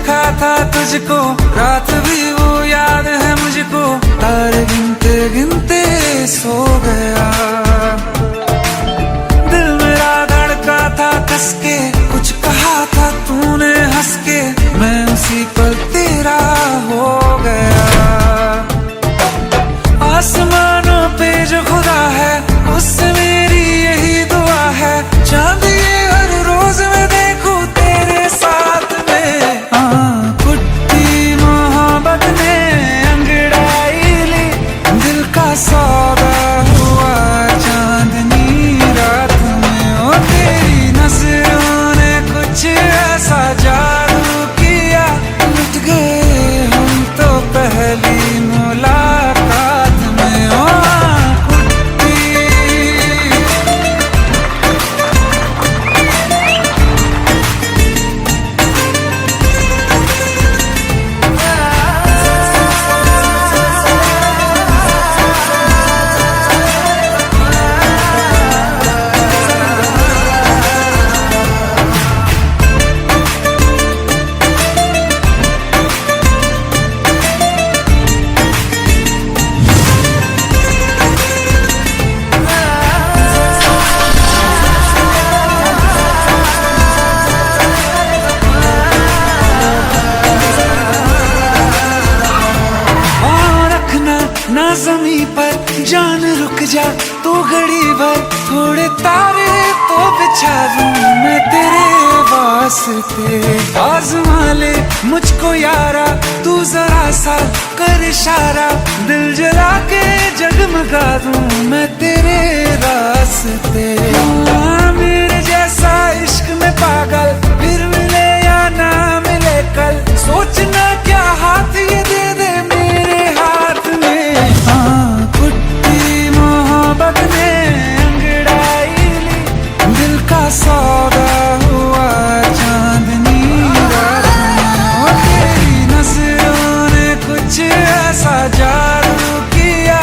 देखा था तुझको, रात भी वो याद है मुझको, तारे गिनते गिनते सो गया। दिल मेरा धड़का था कस के, कुछ कहा था तूने हंस के, मैं उसी पल तेरा हो गया। आसमानों पे जो खुदा है, उससे मेरी यही दुआ है, चांद ये हर रोज मैं देखूं तेरे साथ में। कुट्टी मोहब्बत ने अंगड़ाई ली, दिल का सौदा हुआ चांदनी रात में। ओ तेरी नजरों ने कुछ ऐसा जादू किया, लुट गए हम तो पहली मुलाकात में। ओ ना ज़मीं पर जान रुक जा तू घड़ी भर, थोड़े तारे तो बिछा दूं मैं तेरे वास्ते। आज़मा ले मुझको यारा, तू जरा सा कर इशारा, दिल जला के जगमगा दूं मैं तेरे रास्ते। मेरे जैसा इश्क में पागल फिर मिले या ना मिले कल, सोचना क्या हाथ ये दे दे मेरे हाथ में। कुट्टी मोहब्बत ने अंगड़ाई ली, दिल का सौदा हुआ चांदनी रात में। ओ तेरी नजरों ने कुछ ऐसा जादू किया,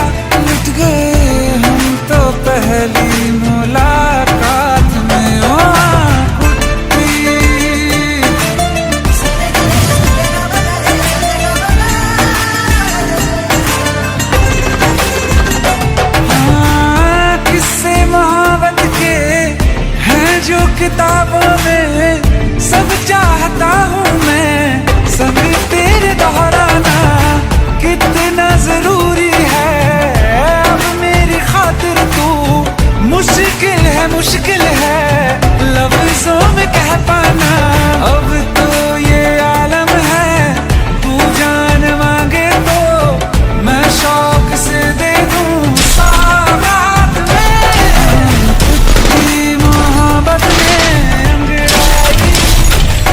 लुट गए हम तो पहली मुलाकात में। ओ जो किताबों में सब चाहता हूँ मैं, सभी तेरे दोहराना कितना जरूरी है। अब मेरी खातिर तू मुश्किल है लफ्जों में कह पाना। अब तो ये आलम है, तू जान मांगे तो मैं शौक से दे दूँ सौगात में। कुट्टी मोहब्बत ने अंगड़ाई,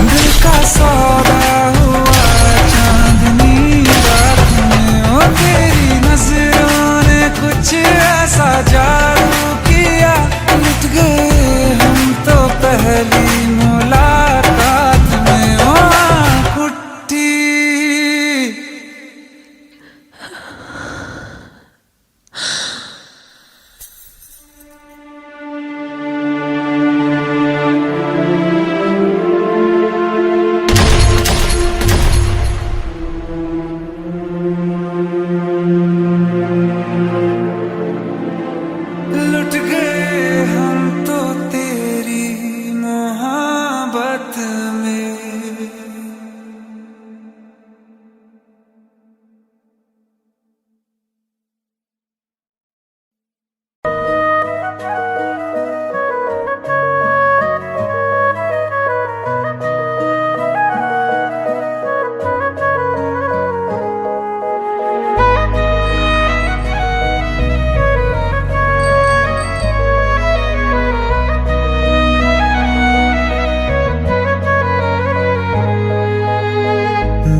दिल का सौदा हुआ चांदनी रात में। ओ तेरी नजरों ने कुछ ऐसा जादू किया, लुट गए हम तो पहली मुलाकात में। ओ कुट्टी लुट गए हम तो तेरी मोहब्बत में।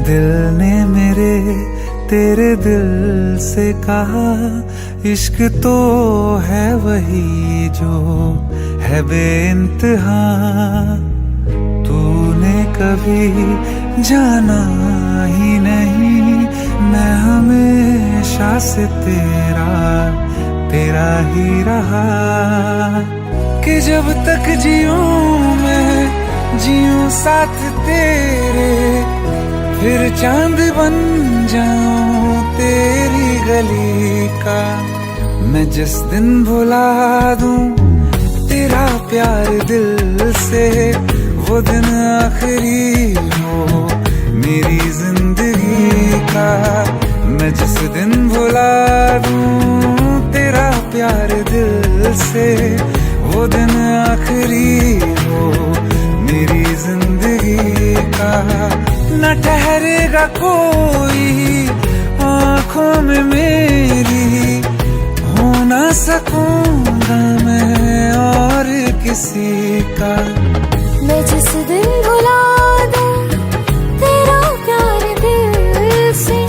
दिल ने मेरे तेरे दिल से कहा, इश्क तो है वही जो है बेइंतहा। तूने कभी जाना ही नहीं, मैं हमेशा से तेरा ही रहा। कि जब तक जीऊं मैं जियूं साथ तेरे, फिर चांद बन जाऊं तेरी गली का। मैं जिस दिन भुला दूं तेरा प्यार दिल से, वो दिन आखिरी हो मेरी जिंदगी का। मैं जिस दिन भुला दूं तेरा प्यार दिल से, वो दिन आखिरी हो मेरी जिंदगी का। न ठहरेगा कोई आँखों में मेरी, हो ना सकूंगा मैं और किसी का। मैं जिस दिन भुला दूं तेरा प्यार दिल से,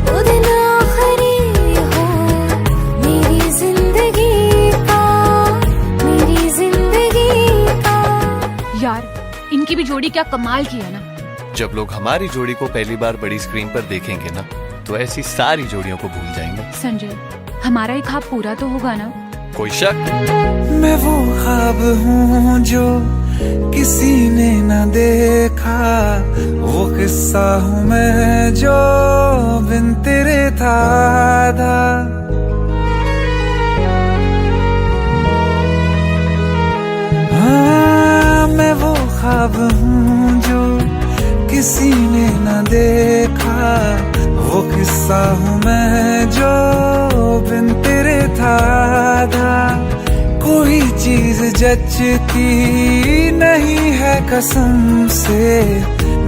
वो दिन आखिरी हो मेरी जिंदगी का, मेरी जिंदगी का। यार इनकी भी जोड़ी क्या कमाल की है ना। जब लोग हमारी जोड़ी को पहली बार बड़ी स्क्रीन पर देखेंगे ना, तो ऐसी सारी जोड़ियों को भूल जाएंगे। संजय, हमारा ही ख्वाब पूरा तो होगा ना? कोई शक? मैं वो ख्वाब हूँ जो किसी ने न देखा, वो किस्सा हूँ मैं जो बिन तेरे था आधा। हाँ, मैं वो ख्वाब हूँ जो किसी ने न देखा, वो किस्सा हूँ मैं जो बिन तेरे था आधा। कोई चीज जचती नहीं है कसम से,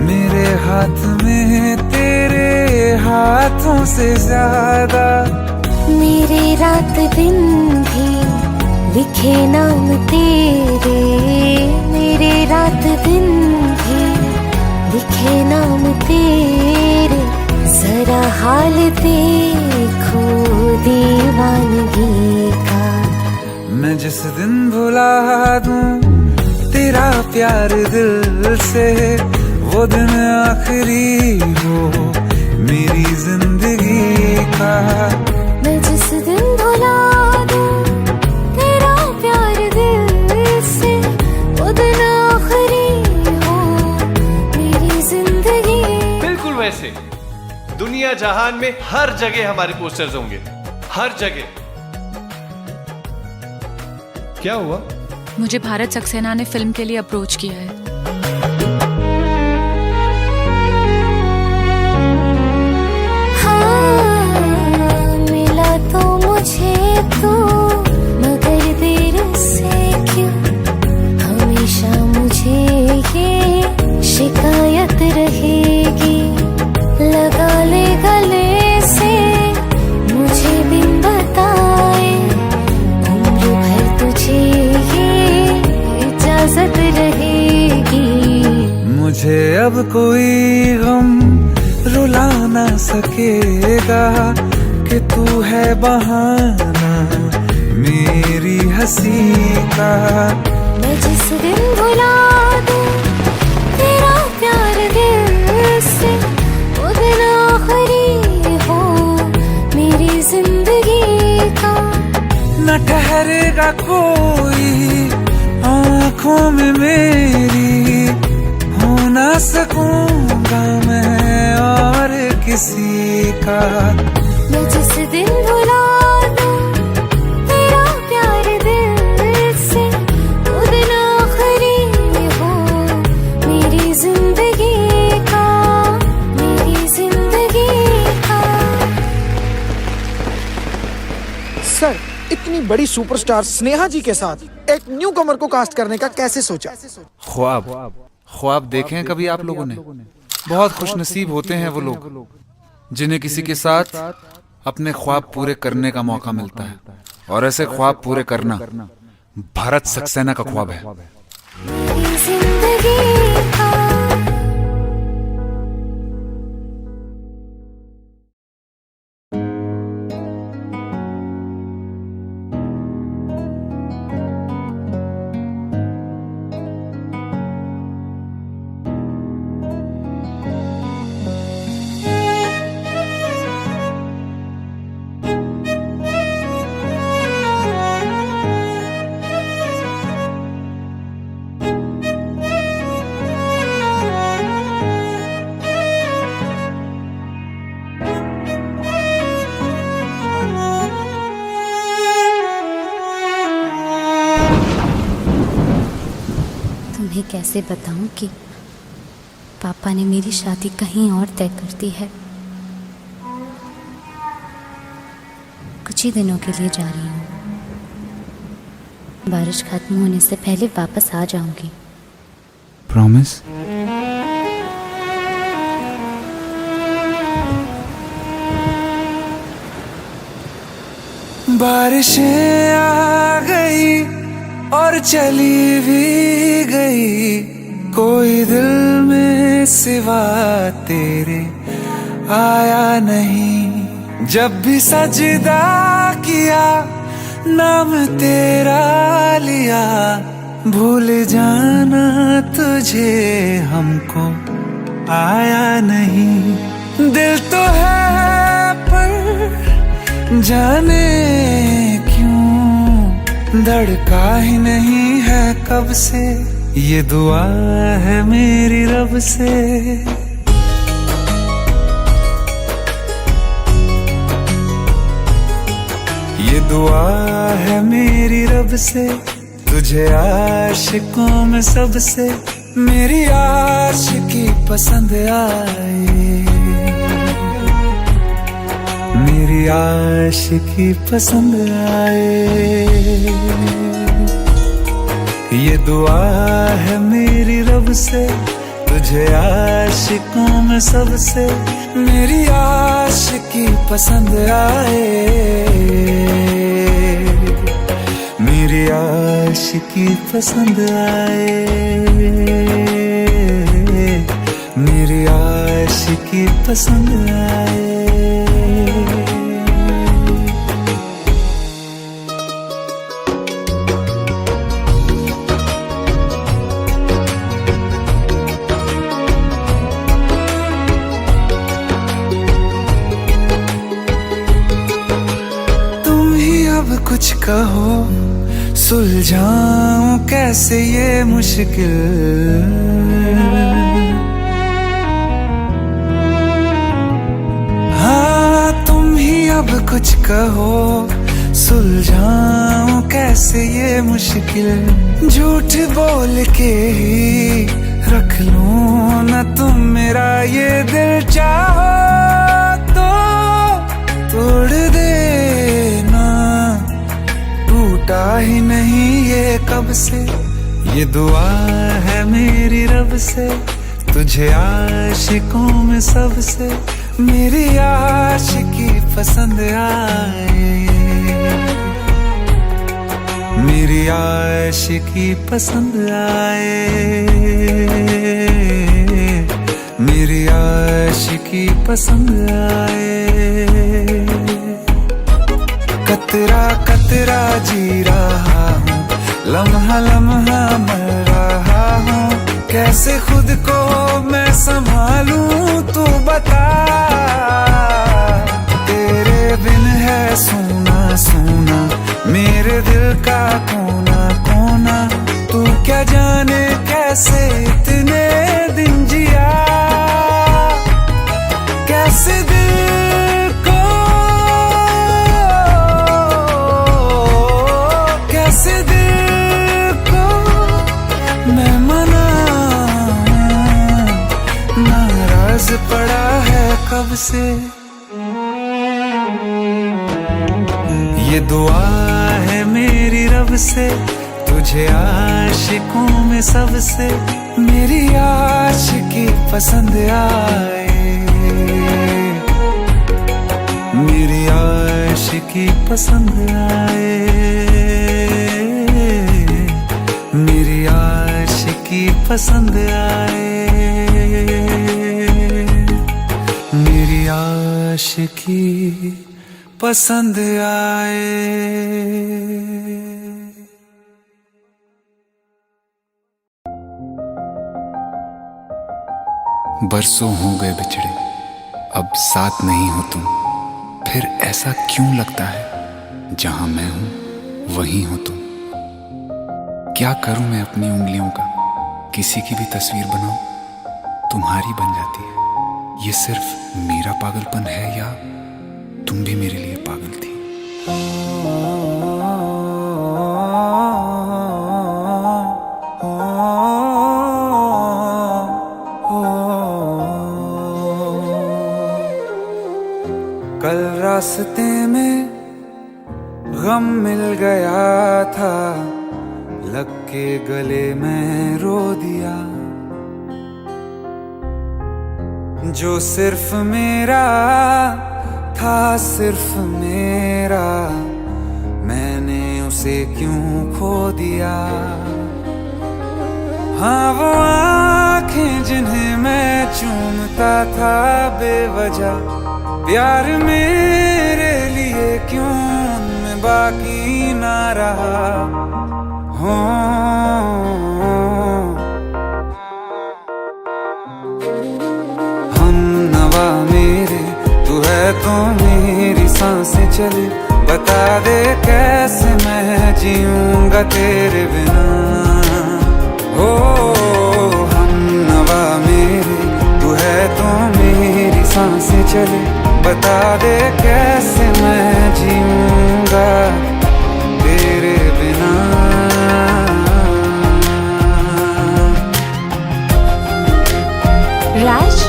मेरे हाथ में तेरे हाथों से ज्यादा। मेरे रात दिन भी लिखे नाम तेरे, मेरे रात दिन भी लिखे नाम तेरे। जरा हाल देखो दीवानगी का। मैं जिस दिन भुला दूं तेरा प्यार दिल से, वो दिन आखिरी हो मेरी जिंदगी का। मैं जिस दिन भुला दूं तेरा प्यार दिल से, वो दिन आखिरी हो मेरी जिंदगी। बिल्कुल वैसे दुनिया जहान में हर जगह हमारे पोस्टर्स होंगे, हर जगह। क्या हुआ? मुझे भारत सक्सेना ने फिल्म के लिए अप्रोच किया है। हाँ, मिला तो मुझे तू, मगर देर से क्यों हमेशा मुझे ये शिकायत रहेगी। लगा ले गले से मुझे बिन बताए, उम्र भर तुझे ये इजाजत रहेगी। मुझे अब कोई गम रुला ना सकेगा, कि तू है बहाना मेरी हंसी का। मैं जिस दिन भुला दूं तेरा प्यार दिल से, वो दिन आखिरी हो मेरी जिंदगी का। न ठहरेगा कोई आँखों में मेरी, हो ना सकूंगा मैं और किसी का। मैं जिस दिन भुला दूं तेरा प्यार दिल से, वो दिन आखिरी हो मेरी जिंदगी का, मेरी जिंदगी का। सर, इतनी बड़ी सुपरस्टार स्नेहा जी के साथ एक न्यू कमर को कास्ट करने का कैसे सोचा? ख्वाब देखे हैं कभी आप लोगों ने? बहुत खुशनसीब होते हैं वो लोग जिन्हें किसी के साथ अपने ख्वाब पूरे करने का मौका मिलता है, और ऐसे ख्वाब पूरे करना भारत सक्सेना का ख्वाब है। मेरी जिंदगी का। कैसे बताऊं कि पापा ने मेरी शादी कहीं और तय कर दी है। कुछ ही दिनों के लिए जा रही हूँ। बारिश खत्म होने से पहले वापस आ जाऊंगी। प्रॉमिस? बारिशें आ गई और चली भी गई, कोई दिल में सिवा तेरे आया नहीं। जब भी सजदा किया नाम तेरा लिया, भूल जाना तुझे हमको आया नहीं। दिल तो है पर जाने क्यों धड़का ही नहीं है कब से, ये दुआ है मेरी रब से। ये दुआ है मेरी रब से, तुझे आशिकों में सबसे मेरी आशिकी पसंद आए, मेरी आशिकी पसंद आए। ये दुआ है मेरी रब से, तुझे आशिकों में सबसे मेरी आशिकी पसंद आए, मेरी आशिकी पसंद आए, मेरी आशिकी पसंद आए। कुछ कहो सुलझाऊं कैसे ये मुश्किल, हाँ तुम ही अब कुछ कहो सुलझाऊं कैसे ये मुश्किल। झूठ बोल के ही रख लूं ना तुम मेरा ये दिल, चाहो तो तोड़ देना, टूटा ही नहीं ये कब से। ये दुआ है मेरी रब से, तुझे आशिकों में सबसे मेरी आशिकी पसंद आए, मेरी आशिकी पसंद आए, मेरी आशिकी पसंद आए। कतरा कतरा जी रहा हूँ, लम्हा लम्हा मर रहा हूँ, कैसे खुद को मैं संभालूं तू बता। तेरे बिन है सूना सूना मेरे दिल का कोना कोना, तू क्या जाने कैसे इतने दिन जिया, कैसे दिल को कैसे दिल को मैं मनाऊं, नाराज पड़ा है कब से। ये दुआ है मेरी रब से, तुझे आशिकों में सबसे मेरी आशिकी पसंद आए, मेरी आशिकी पसंद आए, मेरी आशिकी पसंद आए, मेरी आशिकी पसंद आए। बरसों हो गए बिछड़े, अब साथ नहीं हो तुम, फिर ऐसा क्यों लगता है जहां मैं हूं वहीं हो तुम। क्या करूं मैं अपनी उंगलियों का, किसी की भी तस्वीर बनाऊं तुम्हारी बन जाती है। ये सिर्फ मेरा पागलपन है या तुम भी मेरे लिए पागल थी। कल रास्ते में गम मिल गया था, लग के गले में रो दिया। जो सिर्फ मेरा था, सिर्फ मेरा, मैंने उसे क्यों खो दिया। हाँ वो आंखें जिन्हें मैं चूमता था बेवजह, प्यार मेरे लिए क्यों उनमें बाकी ना रहा। हो हम नवा मेरे, तू है तो मेरी सांसें चले, बता दे कैसे मैं जीऊंगा तेरे बिना। हो हम नवा मेरे, तू है तो मेरी सांसें चले, बता दे कैसे मैं जीऊंगा तेरे बिना। राज,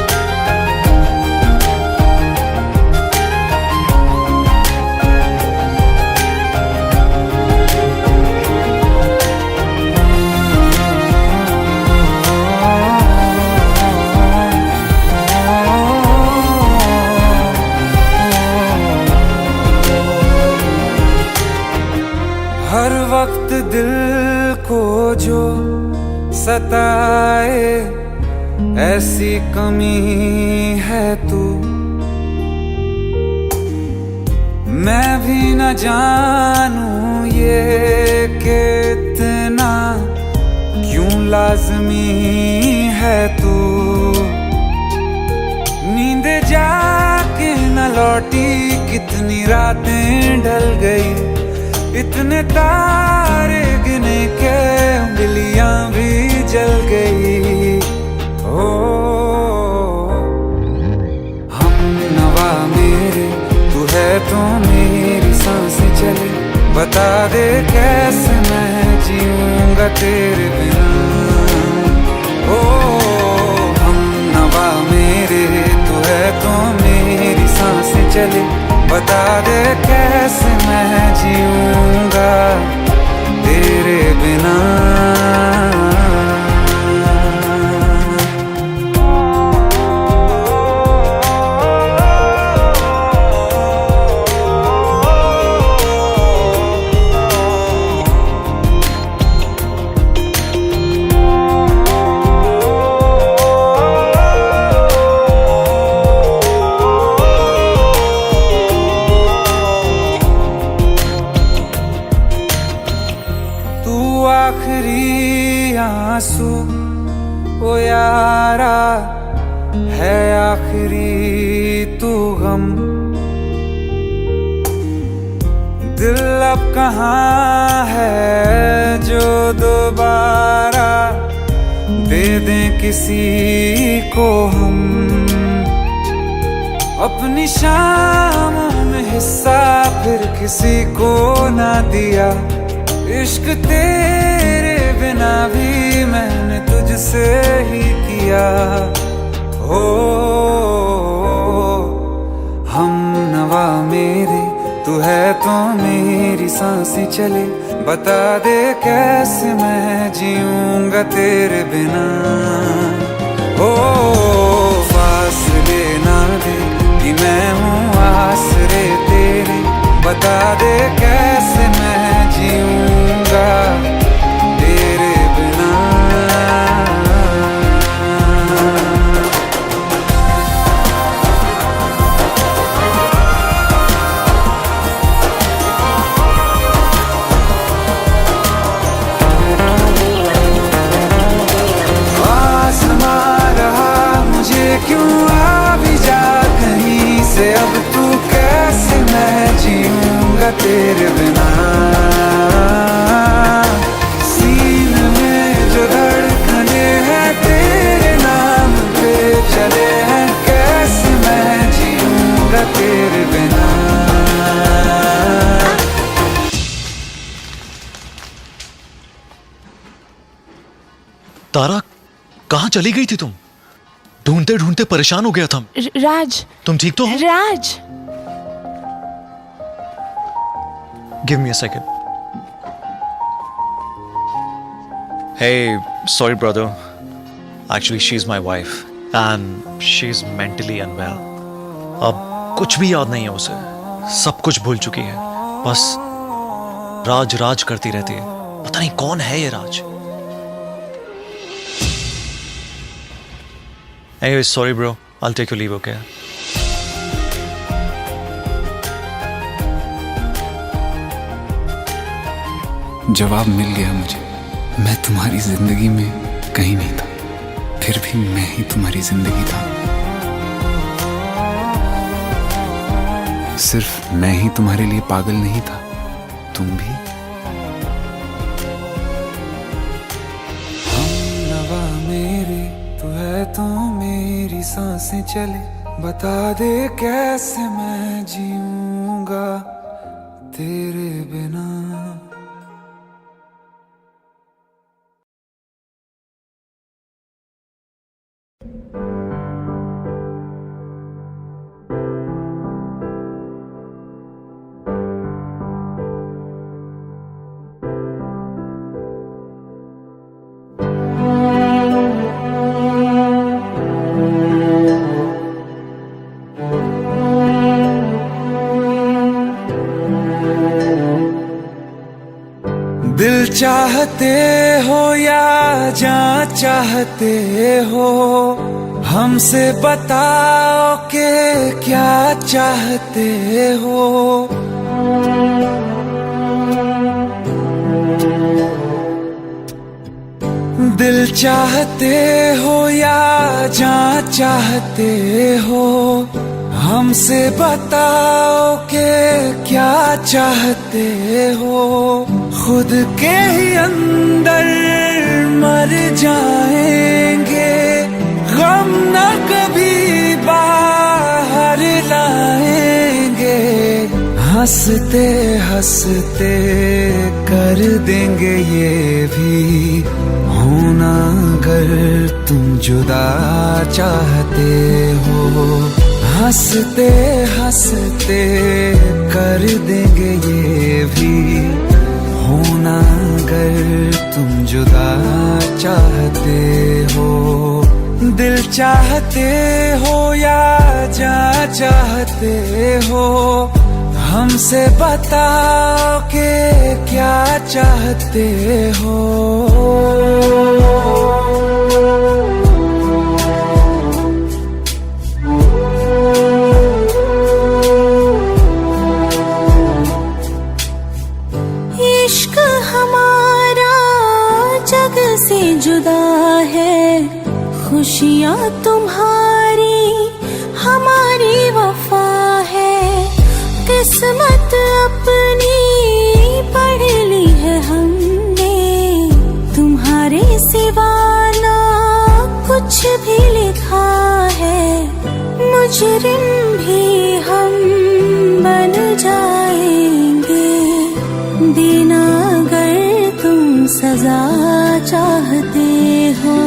हर वक्त दिल को जो सताए, ऐसी कमी है तू। मैं भी न जानूं ये कि इतना क्यों लाज़मी है तू। नींद जाके न लौटी, कितनी रातें ढल गई, इतने तारे गिने के उंगलियां भी जल गई। ओ हम नवा मेरे, तू है तो मेरी सांसें चले, बता दे कैसे मैं जीऊंगा तेरे बिना। ओ हम नवा मेरे, तू है तो मेरी सांसें चले, बता दे कैसे मैं जीऊंगा तेरे बिना। आखिरी आंसू ओ यारा है, आखिरी तू गम। दिल अब कहाँ है जो दोबारा दे दें किसी को हम। अपनी शामों में हिस्सा फिर किसी को ना दिया, इश्क तेरे बिना भी मैंने तुझसे ही किया। हो हम नवा मेरे, तू है तो मेरी सांसें चले, बता दे कैसे मैं जीऊंगा तेरे बिना। हो फासले ना दे कि मैं हूँ आसरे तेरे, बता दे कैसे मैं जीऊंगा तेरे बिना। आसमां रहा मुझे क्यों, आ भी जा कहीं से, अब तू कैसे मैं जीऊंगा तेरे बिना। सीने में जो धड़कने हैं तेरे नाम पे चले हैं, कैसे मैं जीऊंगा तेरे बिना। तारा, कहाँ चली गई थी तुम? ढूंढते ढूंढते परेशान हो गया था। राज, तुम ठीक तो हो? Raj, give me a second. Hey, sorry brother. Actually, she's my wife and she's mentally unwell. अब कुछ भी याद नहीं है उसे. सब कुछ भूल चुकी है. बस राज राज करती रहती है. पता नहीं कौन है ये राज. Anyway, sorry bro. I'll take your leave, okay? जवाब मिल गया मुझे. मैं तुम्हारी जिंदगी में कहीं नहीं था, फिर भी मैं ही तुम्हारी जिंदगी था. सिर्फ मैं ही तुम्हारे लिए पागल नहीं था, तुम भी. हमनवा मेरे तू है तो मेरी सांसें चले, बता दे कैसे मैं जीऊंगा तेरे बिना. दिल चाहते हो या जान चाहते हो, हमसे बताओ कि क्या चाहते हो. दिल चाहते हो या जान चाहते हो, हमसे बताओ कि क्या चाहते हो. खुद के ही अंदर मर जाएंगे, गम न कभी बाहर लाएंगे. हंसते हंसते कर देंगे ये भी होना अगर तुम जुदा चाहते हो. हंसते हंसते कर देंगे ये भी होना अगर तुम जुदा चाहते हो. दिल चाहते हो या जान चाहते हो, हमसे बताओ कि क्या चाहते हो. इश्क हमारा जग से जुदा है, खुशियाँ तुम्हारी हमारी वफा है. किस्मत अपनी पढ़ ली है हमने, तुम्हारे सिवा ना कुछ भी लिखा है. मुजरिम भी हम बन जाएंगे, देना अगर तुम सजा चाहते हो.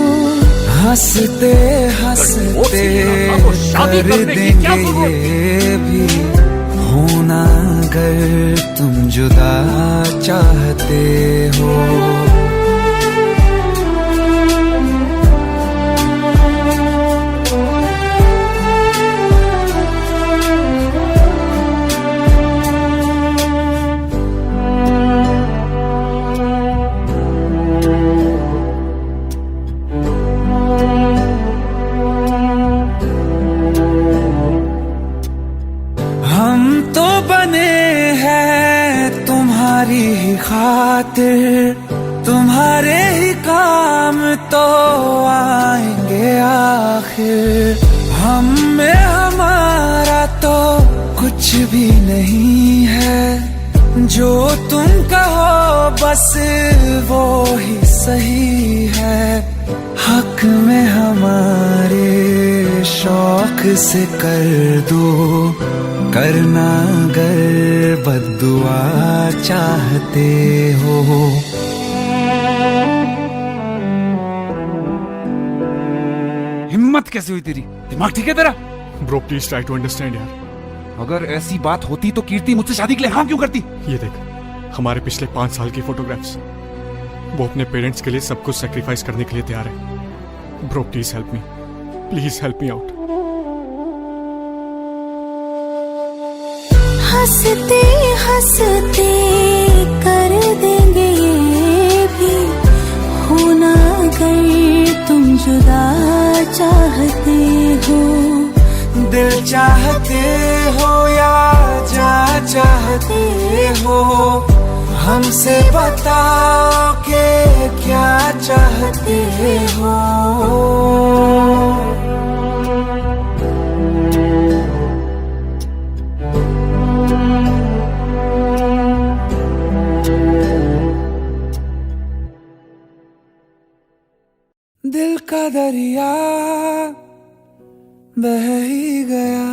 हंसते हंसते कर देंगे ये भी होना अगर तुम जुदा चाहते हो. तुम्हारी ही खातिर, तुम्हारे ही काम तो आएंगे आखिर. हम में हमारा तो कुछ भी नहीं है, जो तुम कहो बस वो ही सही है. हक में हमारे शौक से कर दो, करना अगर बद्दुआ चाहते हो. हिम्मत कैसे हुई तेरी? दिमाग ठीक है तेरा? Bro please try to understand यार. अगर ऐसी बात होती तो कीर्ति मुझसे शादी के लिए हाँ क्यों करती? ये देख, हमारे पिछले 5 साल की फोटोग्राफ्स। वो अपने पेरेंट्स के लिए सब कुछ सेक्रीफाइस करने के लिए तैयार है। Bro please help me, please help me out. हंसते हंसते कर देंगे ये भी, होना अगर तुम जुदा चाहते हो। दिल चाहते हो या जा चाहते हो, हमसे बताओ कि क्या चाहते हो। दिल का दरिया बह ही गया,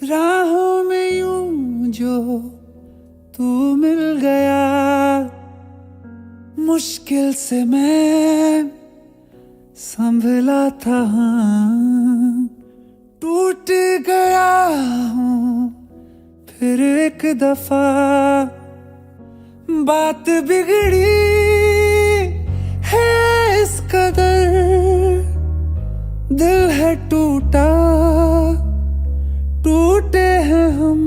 राहों में यूं जो तू मिल गया। मुश्किल से मैं संभला था, टूट गया हूँ फिर एक दफा। बात बिगड़ी है इस कदर, दिल है टूटा, टूटे हैं हम।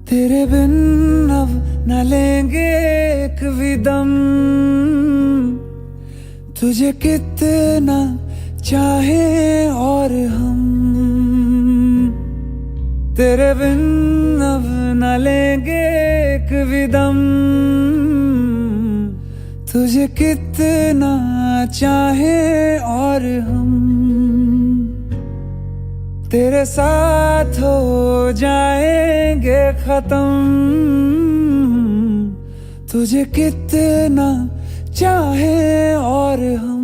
तेरे बिन अब न लेंगे एक भी दम, तुझे कितना चाहे और हम। तेरे बिन अब न लेंगे एक भी दम, तुझे कितना चाहे और हम। तेरे साथ हो जाएंगे खत्म, तुझे कितना चाहे और हम।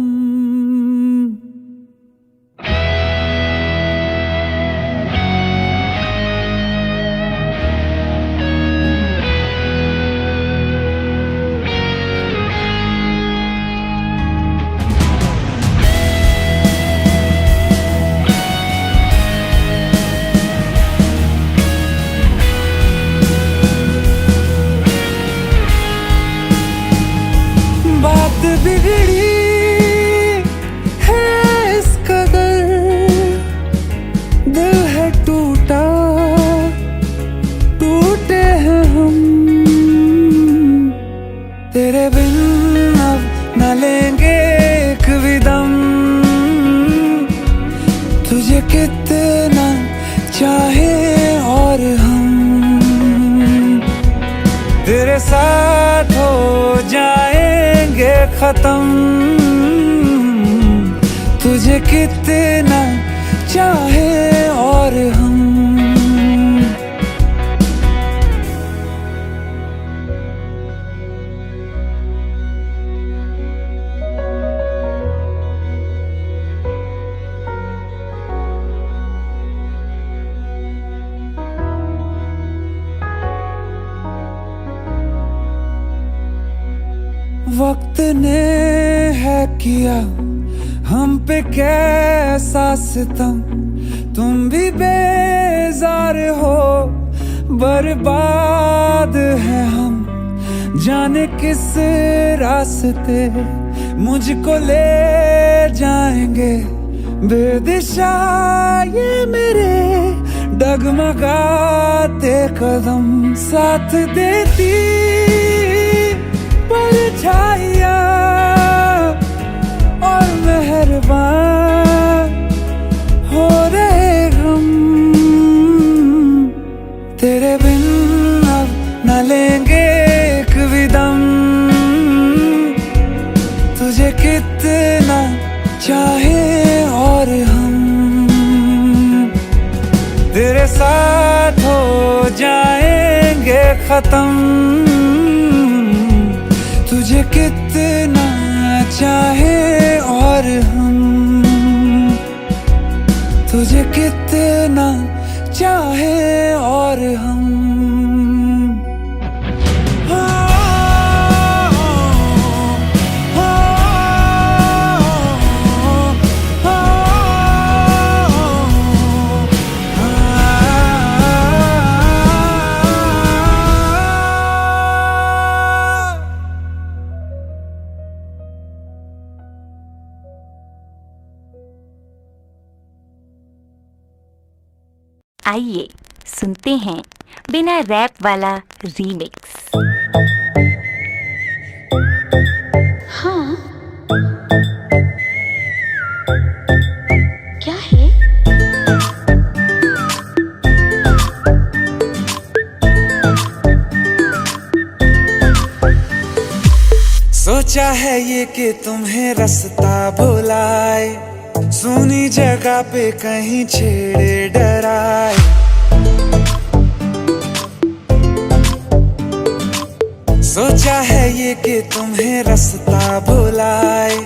बात बिगड़ी है इस कदर, दिल है टूटा, टूटे हैं हम। तेरे बिन अब न लेंगे एक भी दम, तुझे कितना चाहे और हम। तेरे साथ हो जाएंगे खत्म, तुझे कितना चाहे और हम। वक्त ने है किया हम पे कैसा सितम, तुम भी बेजार हो, बर्बाद है हम। जाने किस रास्ते मुझको ले जाएंगे, बेदिशा ये मेरे डगमगाते कदम। साथ देती परछाइयाँ और मेहरबान हो रहे हम। तेरे बिन अब न लेंगे एक भी दम, तुझे कितना चाहे और हम। तेरे साथ हो जाएंगे खत्म, तुझे कितना चाहे और हम। तुझे कितना चाहे और हम। आइए सुनते हैं बिना रैप वाला रीमिक्स। हाँ, क्या है? सोचा है ये कि तुम्हें रास्ता भुलाए, सुनी जगह पे कहीं छेड़े डराए। सोचा है ये कि तुम्हें रास्ता भुलाए,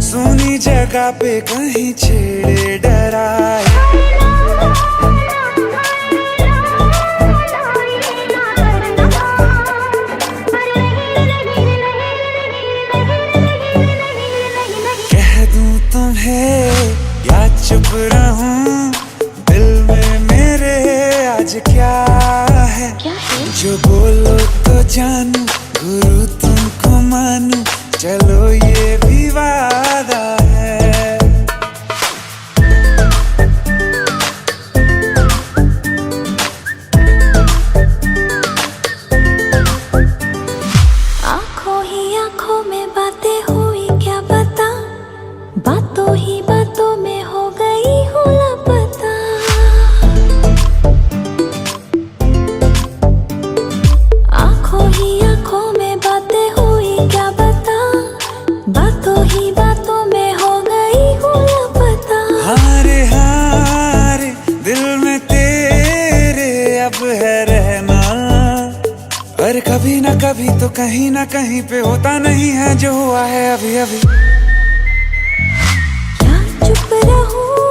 सुनी जगह पे कहीं छेड़े डराए। कह दूं तुम्हें या चुप रहूं, दिल में मेरे आज क्या है? जो बोलो तो जानू, गुरु तुमको मानू, चलो ये भी वादा है। आंखों ही आंखों में बातें हुई क्या बता, बातों ही बातों में हो गई हूँ लापता। आंखों ही आंखों में बातें हुई क्या बता, बातों ही बातों में हो गई हूँ लापता। हारे हारे दिल में तेरे अब है रहना, और कभी ना कभी तो कहीं ना कहीं पे होता नहीं है जो हुआ है अभी अभी। क्या चुप रहूं,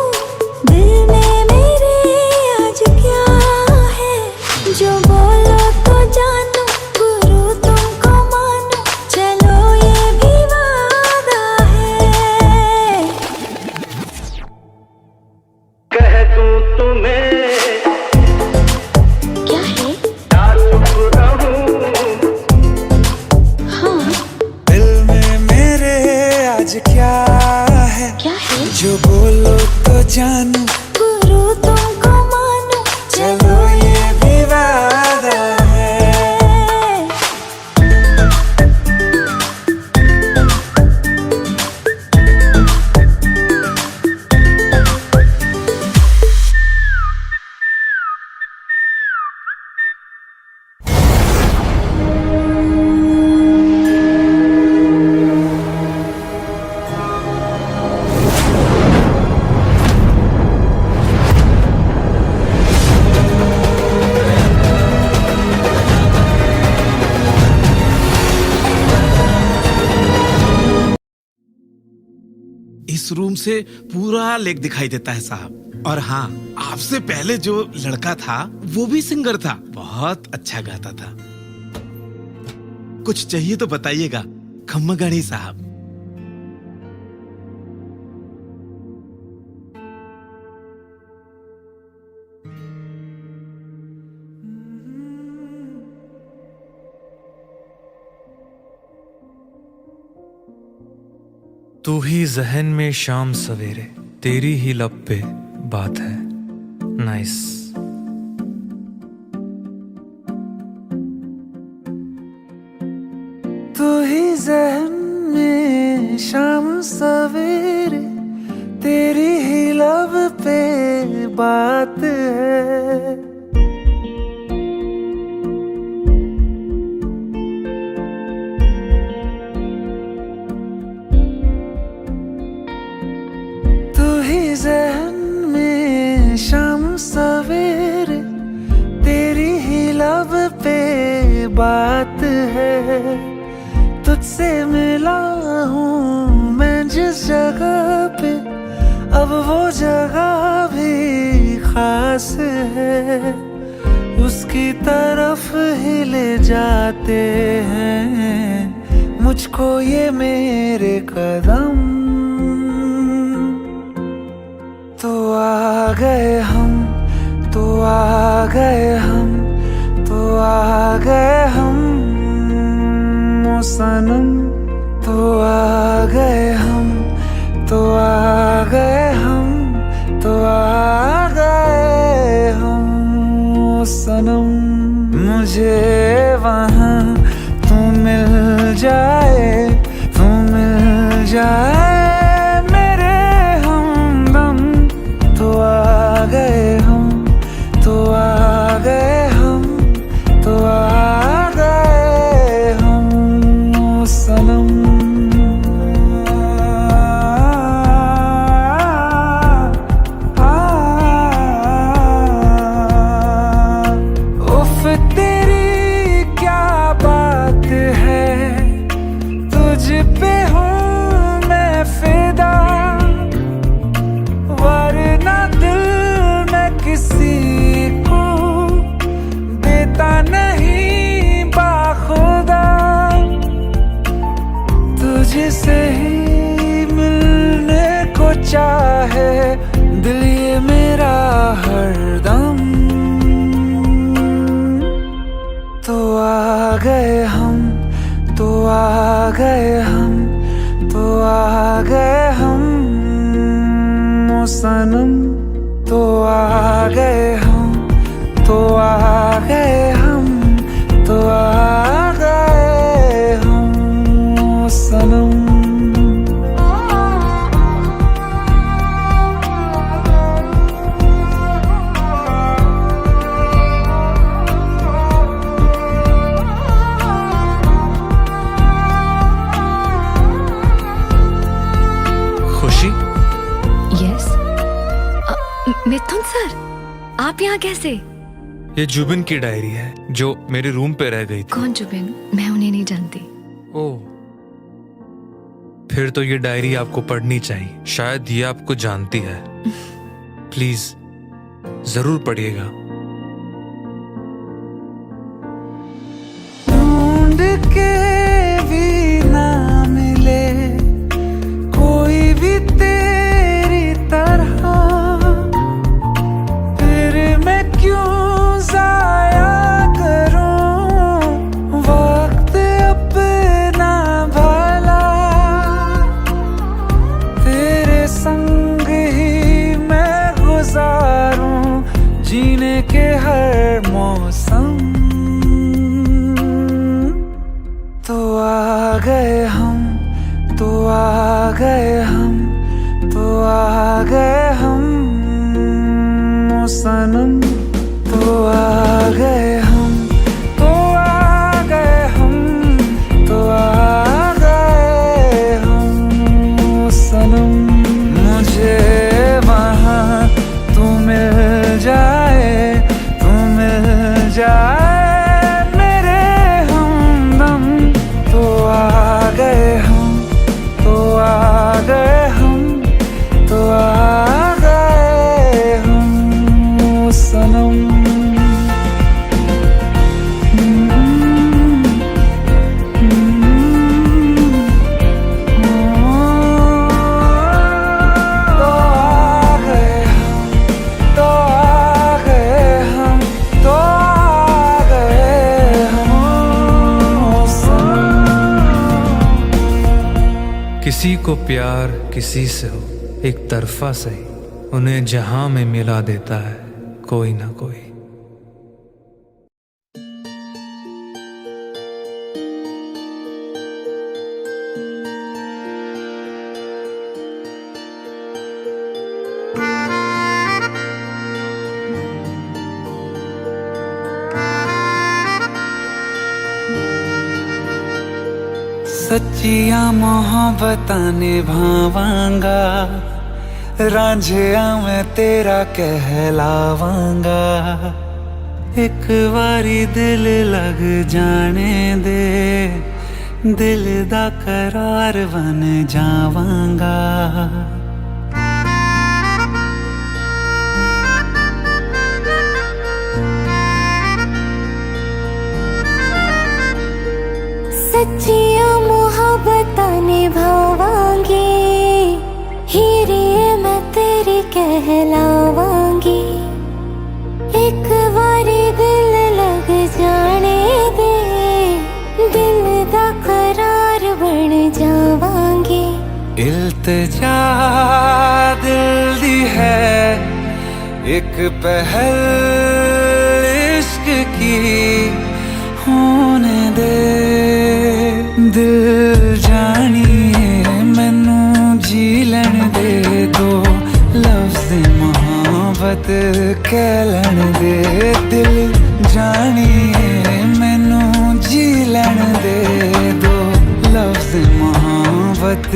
दिल में मेरे आज क्या है? जो बोलो तो जानू, गुरु तुमको मानू, चलो ये भी वादा है। कह दूं तुम्हें क्या है? या चुप रहूं, हाँ, दिल में मेरे आज क्या है? क्या है? जो बोलो तो जानू, गुरु तुमको मानू, चलो ये भी वादा है। इस रूम से पूरा लेक दिखाई देता है साहब। और हाँ, आपसे पहले जो लड़का था वो भी सिंगर था, बहुत अच्छा गाता था। कुछ चाहिए तो बताइएगा खम्मगणी साहब। तू ही जहन में शाम सवेरे, तेरी ही लब पे बात है। नाइस। तू ही जहन में शाम सवेरे, तेरी ही लब पे बात है। जहन में शाम सवेरे, तेरी ही लब पे बात है। तुझसे मिला हूँ मैं जिस जगह पे, अब वो जगह भी खास है। उसकी तरफ ही ले जाते हैं मुझको ये मेरे कदम। तो आ गए हम, तो आ गए हम, तो आ गए हम ओ सनम। तो आ गए हम, तो आ गए हम, तो आ गए हम। मुझे वहाँ तू मिल जाए, तू मिल जाए मेरे हमदम। तो आ गए हम, तो आ गए हम, तो आ गए हम ओ सनम। उफ तेरी क्या बात है, तुझ पे हूँ मैं फिदा, वरना दिल मैं किसी को देता नहीं बाखुदा। तुझसे ही मिलने को चाहे दिल ये मेरा हरदम। तो आ गए हम, तो आ गए हम, तो आ गए हम ओ सनम। तो आ गए हम, तो आ गए हम, तो आ गए हम ओ सनम। खुशी, यस मिथुन सर, आप यहाँ कैसे? ये जुबिन की डायरी है जो मेरे रूम पे रह गई थी। कौन जुबिन? मैं उन्हें नहीं जानती। ओह, फिर तो ये डायरी आपको पढ़नी चाहिए, शायद ये आपको जानती है। प्लीज जरूर पढ़िएगा। ढूंढ के भी ना मिले कोई भी तेरी तरह, फिर मैं क्यों जाया करूं वक्त अपना भला। तेरे संग ही मैं गुजारूं जीने के हर मौसम। तो आ गए हम, तो आ गए हम, तो आ गए हम ओ सनम। तो आ गए हम, तो आ गए हम, तो आ गए हम ओ सनम। मुझे वहाँ तू मिल जाए, तू मिल जाए मेरे हमदम। तो आ गए हम, तो आ गए हम, तो आ गए हम ओ सनम। तो आ गए हम, तो आ गए हम, तो आ गए हम ओ सनम। किसी को प्यार किसी से हो, एक तरफा सही, उन्हें जहां में मिला देता है कोई ना कोई। सच्चिया मोहब्बतां निभावांगा, रांझिया मैं तेरा कहलावांगा। एक बारी दिल लग जाने दे, दिल दा करार बन जावांगा। सच्चिया मोहब्बतां निभावांगी, हीरे मैं तेरी कहलावांगी। एक बारी दिल लग जाने दे, दिल दा करार बन जावांगी। इल्तिजा दिल दी है एक पहल इश्क की, होने दे दिल जानिए मैनू जी लैण दे दो लफ्ज़ मोहब्बत कह लैण दे दिल जानिए मैनू जी लैण दे दो लफ्ज़ मोहब्बत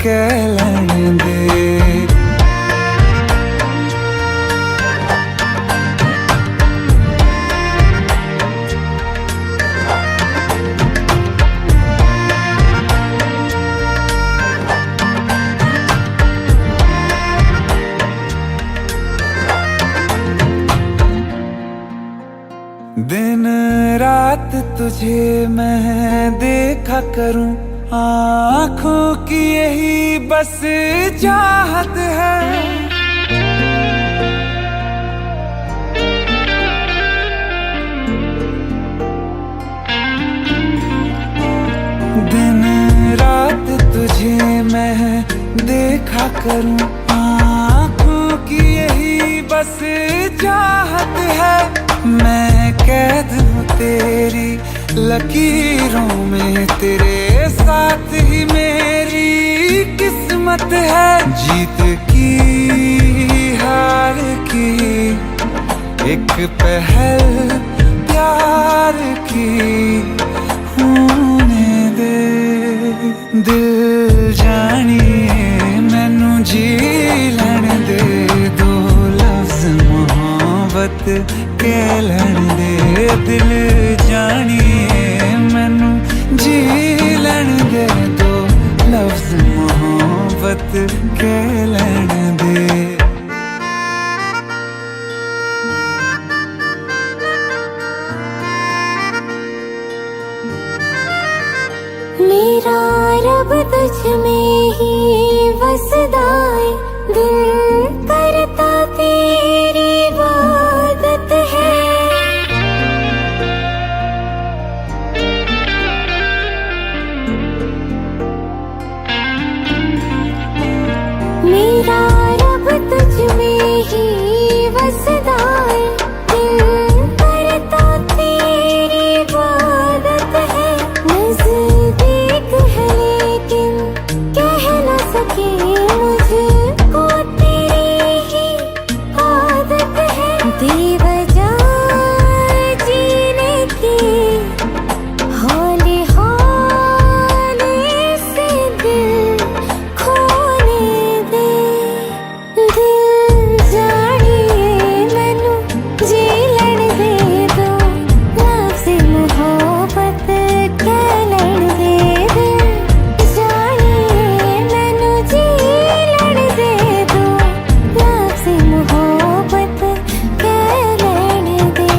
कह लैण दे दिन रात तुझे मैं देखा करूं आँखों की यही बस चाहत है दिन रात तुझे मैं देखा करूं आँखों की यही बस चाहत है मैं कैद हूँ तेरी लकीरों में तेरे साथ ही मेरी किस्मत है जीत की हार की एक पहल प्यार की होने दे दिल जानिए मैनू जी लैण दे दो लफ्ज़ मोहब्बत कह लैण दे दिल जानिए मैनू जी लैण दे दो लफ्ज़ मोहब्बत कह लैण दे मेरा रब तुझ में ही वसदा है दिल करता तेरी इबादत है मेरा रब तुझ में ही वसदा है दिल करता तेरी इबादत है नज़दीक है लेकिन कह न सके मुझको तेरी ही आदत है बेवजह जीने की हौले हौले से दिल खोने दे दिल जानिए मैनू जी लैण दे दो लफ्ज़ मोहब्बत कह लैण दे दिल जानिए मैनू जी लैण दे दो लफ्ज़ मोहब्बत कह लैण दे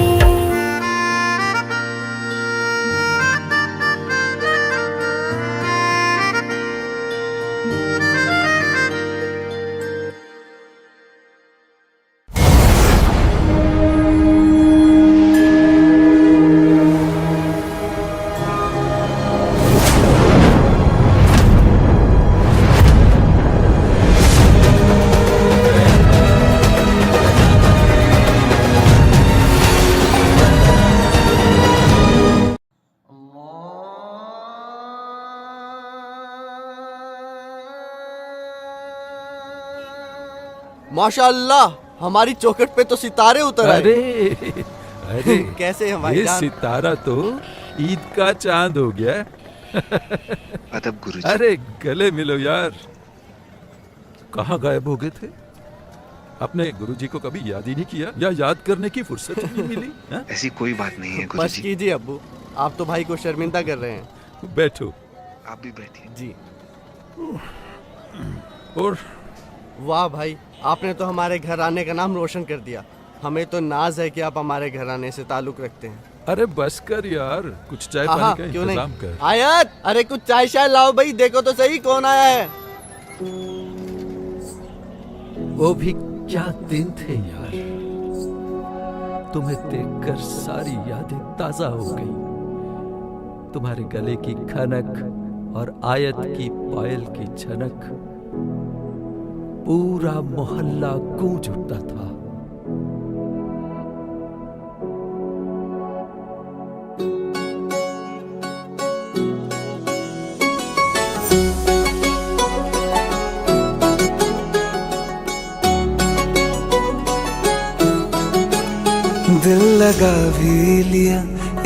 माशाअल्लाह हमारी चौखट पे तो सितारे उतर आए। अरे अरे कैसे हमारी ये जान? सितारा तो ईद का चांद हो गया। अदब गुरुजी। अरे गले मिलो यार। कहाँ गायब हो गए थे? अपने गुरुजी को कभी याद ही नहीं किया या याद करने की फुर्सत ही नहीं मिली? हा? ऐसी कोई बात नहीं है बस गुरुजी। कीजिए अब्बू, आप तो भाई को शर्मिंदा कर रहे हैं। बैठो। आप भी बैठिए। जी। और वाह भाई, आपने तो हमारे घर आने का नाम रोशन कर दिया। हमें तो नाज है कि आप हमारे घर आने से ताल्लुक रखते हैं। अरे बस कर यार, कुछ चाय हाँ, पानी का क्यों इंतजाम नहीं? कर। आयत, अरे कुछ चाय शाय लाओ भाई, देखो तो सही कौन आया है। वो भी क्या दिन थे यार। तुम्हें देखकर सारी यादें ताजा हो गई। तुम्हारे गले की खनक और आयत की पायल की झनक, पूरा मोहल्ला गूंज उठता था। दिल लगा भी लिया,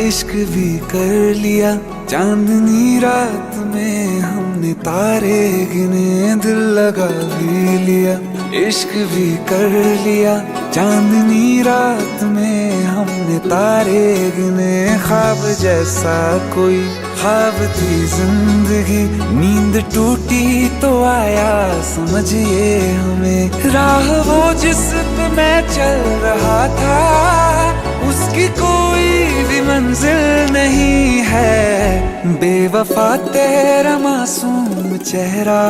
इश्क भी कर लिया, चांदनी रात में हमने तारे गिने। दिल लगा भी लिया, इश्क भी कर लिया, चांदनी रात में हमने तारे गिने। ख्वाब जैसा कोई ख्वाब थी जिंदगी, नींद टूटी तो आया समझिए हमें। राह वो जिस पे मैं चल रहा था, उसकी कोई भी मंजिल नहीं है। बेवफा तेरा मासूम चेहरा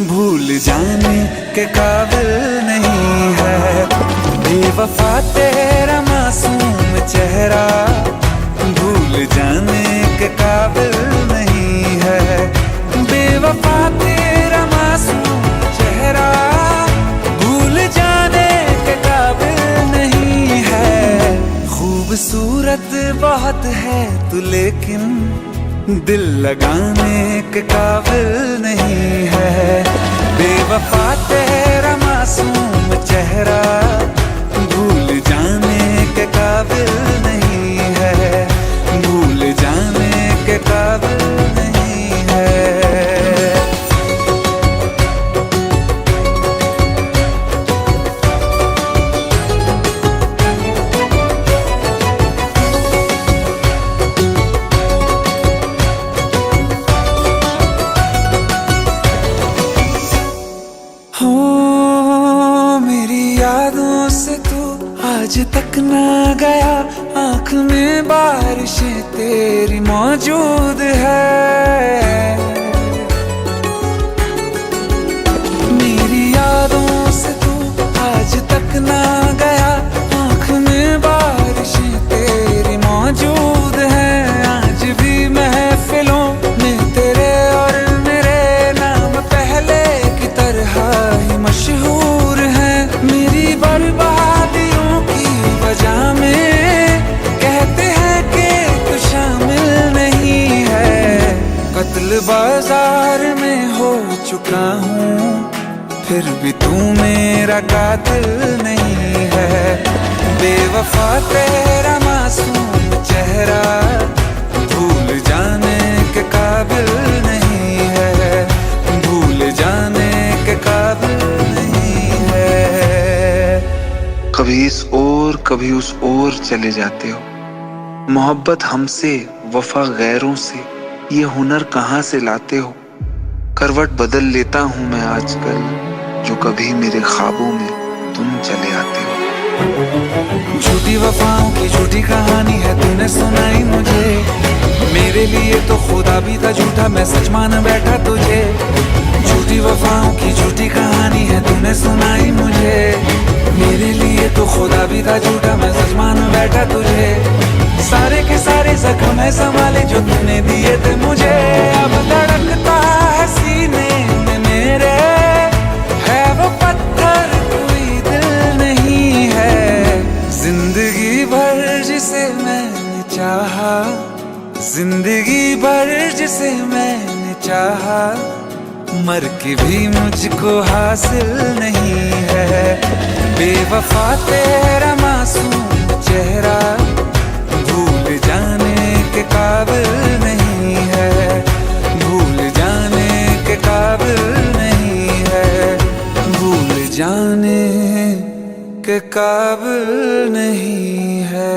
भूल जाने के काबिल नहीं है। बेवफा तेरा मासूम चेहरा भूल जाने के काबिल नहीं है। बेवफा तेरा मासूम चेहरा भूल जाने के काबिल नहीं है। खूबसूरत बहुत है तू लेकिन दिल लगाने के काबिल नहीं है। बेवफा तेरा मासूम चेहरा भूल जाने के काबिल नहीं है। भूल जाने के काबिल नहीं है। आज तक ना गया, आँख में बारिशें तेरी मौजूद है। मेरी यादों से तू आज तक ना गया, आँख में बारिशें तेरी मौजूद है। आज भी महफिलों में तेरे और मेरे नाम पहले की तरह ही मशहूर है। मेरी बर्बादियों की वजह में कहते हैं कि तू शामिल नहीं है। कत्ल बाजार में हो चुका हूँ, फिर भी तू मेरा कातिल नहीं है। बेवफा तेरा मासूम चेहरा भूल जाने के काबिल नहीं है। भूल जाने के काबिल नहीं है। कभी इस ओर कभी उस ओर चले जाते हो। मोहब्बत हमसे, वफा गैरों से, ये हुनर कहाँ से लाते हो। करवट बदल लेता हूँ मैं आजकल, जो कभी मेरे ख्वाबों में तुम चले आते हो। झूठी वफाओं की झूठी कहानी है तूने सुनाई मुझे। मेरे लिए तो खुदा भी था झूठा, मैं सच मान बैठा तुझे। झूठी वफाओं की झूठी कहानी है तूने सुनाई मुझे। मेरे लिए तो खुदा भी था झूठा, मैं सच मान बैठा तुझे। सारे के सारे जख्म है संभाले जो तूने दिए थे मुझे। अब धड़कता है सीने में मेरे, है वो पत्थर कोई दिल नहीं है। जिंदगी भर जिसे मैंने चाहा, जिंदगी भर जिसे मैंने चाहा, मर के भी मुझको हासिल नहीं है। बेवफा तेरा मासूम चेहरा भूल जाने के काबिल नहीं है। भूल जाने के काबिल नहीं है। भूल जाने के काबिल नहीं है।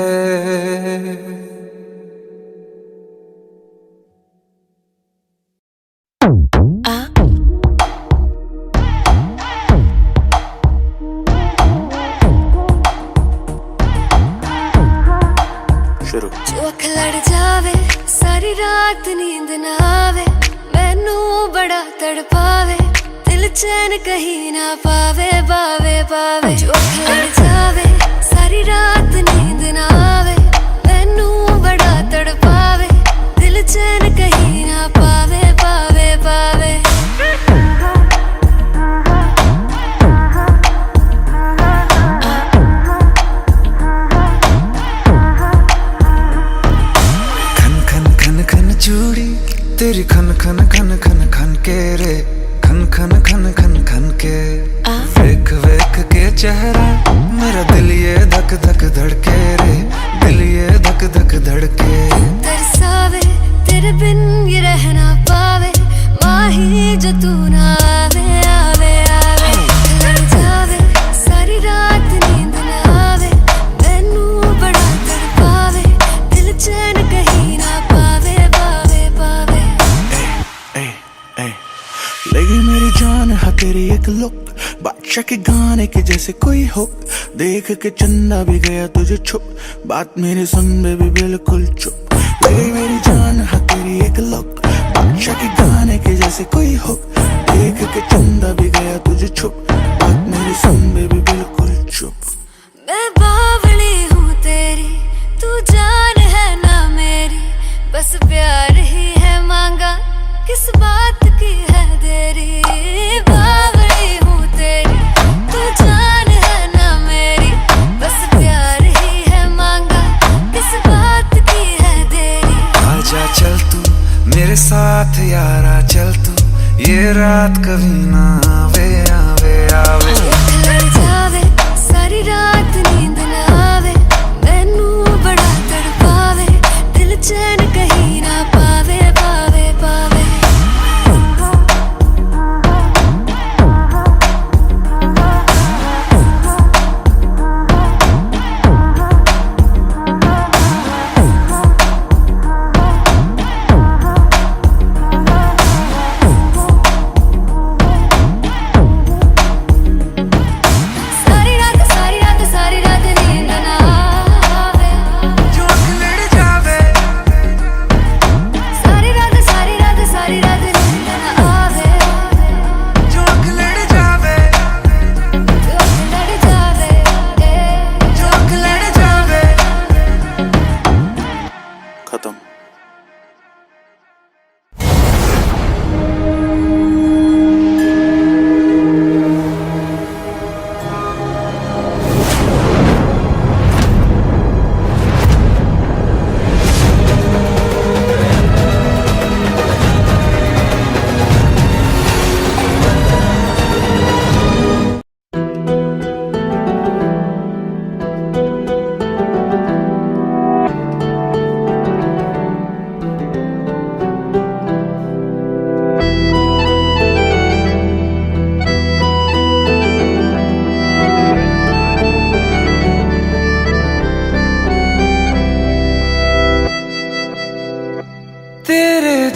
जो अख लड़ जावे, सारी रात नींद ना आवे, मैनू बड़ा तड़पावे, दिल चैन कहीं ना पावे पावे पावे। जो अख लड़ जावे, सारी रात नींद ना आवे, मैनू बड़ा तड़पावे, दिल चैन कहीं ना पावे पावे पावे। चूड़ी तेरी खन खन खन खन खन के रे, खन खन खन खन खन के। वेख वेख के चेहरा, मेरा दिल ये धक धक धड़के रे, दिल ये धक धक धड़के। तरसावे तेरे बिन ये रह ना पावे, माही जो तू ना आवे आवे आवे। लड़ जावे सारी रात नींद ना आवे, मैनू बड़ा तड़पावे, दिल चैन कहीं ना पावे पावे पावे। लगी मेरी जान है तेरी एक लुक, बादशाह के गाने के जैसे कोई हुक, देख के चंदा भी गया तुझे छुप, बात मेरी सुन बेबी बिल्कुल चुप। लगी मेरी जान है तेरी एक लुक, बादशाह के गाने के जैसे कोई हुक, देख के चंदा भी गया तुझे छुप, बात मेरी सुन बेबी बिल्कुल चुप। मैं बावली हूँ तेरी, तू जान है ना मेरी, बस प्यार ही है मांगा, किस बात की है देरी। बावली हूँ तेरी, तू जान है ना मेरी, बस प्यार ही है मांगा, किस बात की है देरी। आजा चल तू मेरे साथ यारा, चल तू ये रात कभी ना आवे आवे आवे। लड़ जावे सारी रात नींद ना आवे, मैनू बड़ा तड़पावे, दिल चैन कहीं ना पावे पावे पावे।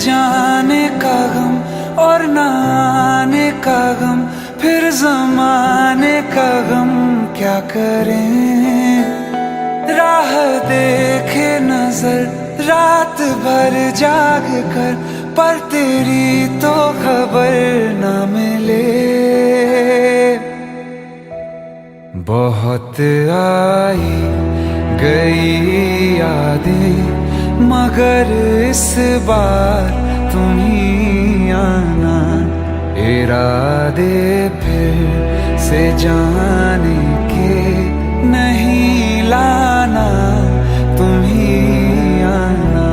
जाने का गम और न आने का गम, फिर जमाने का गम क्या करें। राह देखे नजर रात भर जाग कर, पर तेरी तो खबर न मिले। बहुत आई गई यादें, मगर इस बार तुम ही आना। इरादे फिर से जाने के नहीं लाना, तुम ही आना।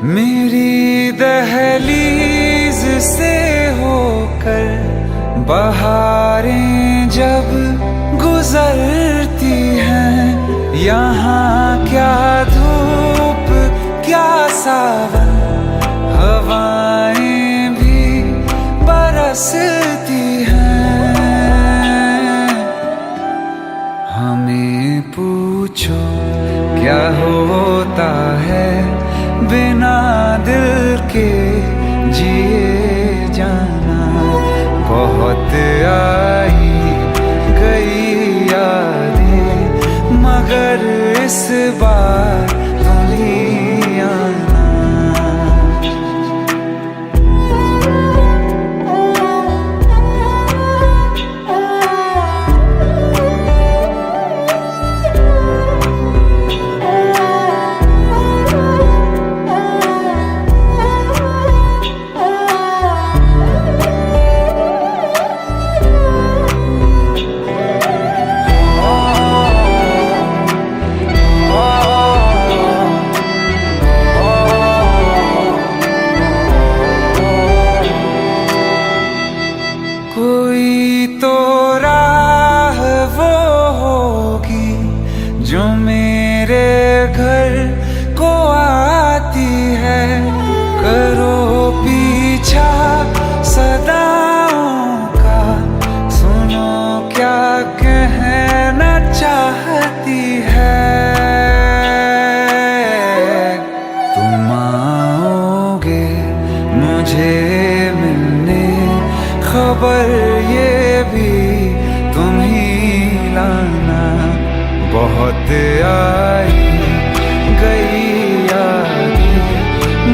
मेरी दहलीज से होकर बहारें जब गुजरती हैं, यहाँ क्या धूप क्या सावन, हवाएं भी बरसती हैं। हमें पूछो क्या होता है बिना दिल के जिए जाना। बहुत आई गई यादें, मगर इस बार तुम ही आना। मिलने, खबर ये भी तुम ही लाना। बहुत आई गई यादें,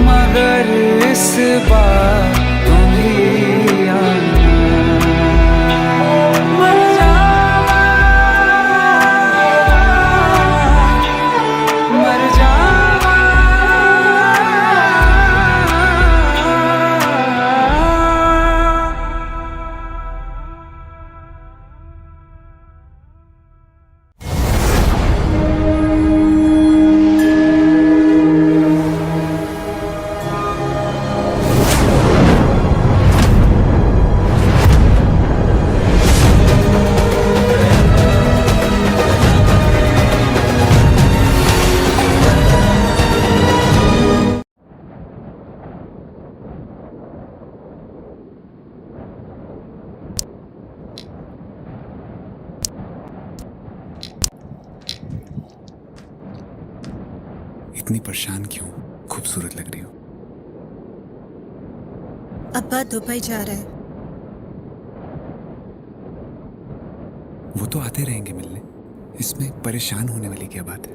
मगर इस बार तुम ही आना। मर जावा, मर जावा। इतनी परेशान क्यों? खूबसूरत लग रही हो। अब्बा दुबई जा रहे हैं। वो तो आते रहेंगे मिलने, इसमें परेशान होने वाली क्या बात है?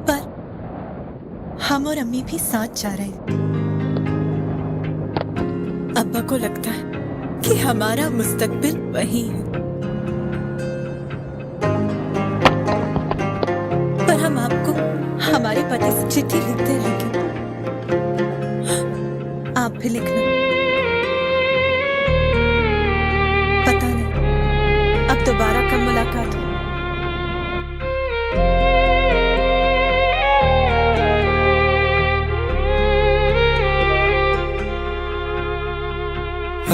पर हम और अम्मी भी साथ जा रहे हैं। अब्बा को लगता है कि हमारा मुस्तकबिल वही है, पर हम आपको हमारे पति से चिट्ठी लिखते रहेंगे। आप भी लिखना। पता नहीं अब दोबारा कब मुलाकात हो।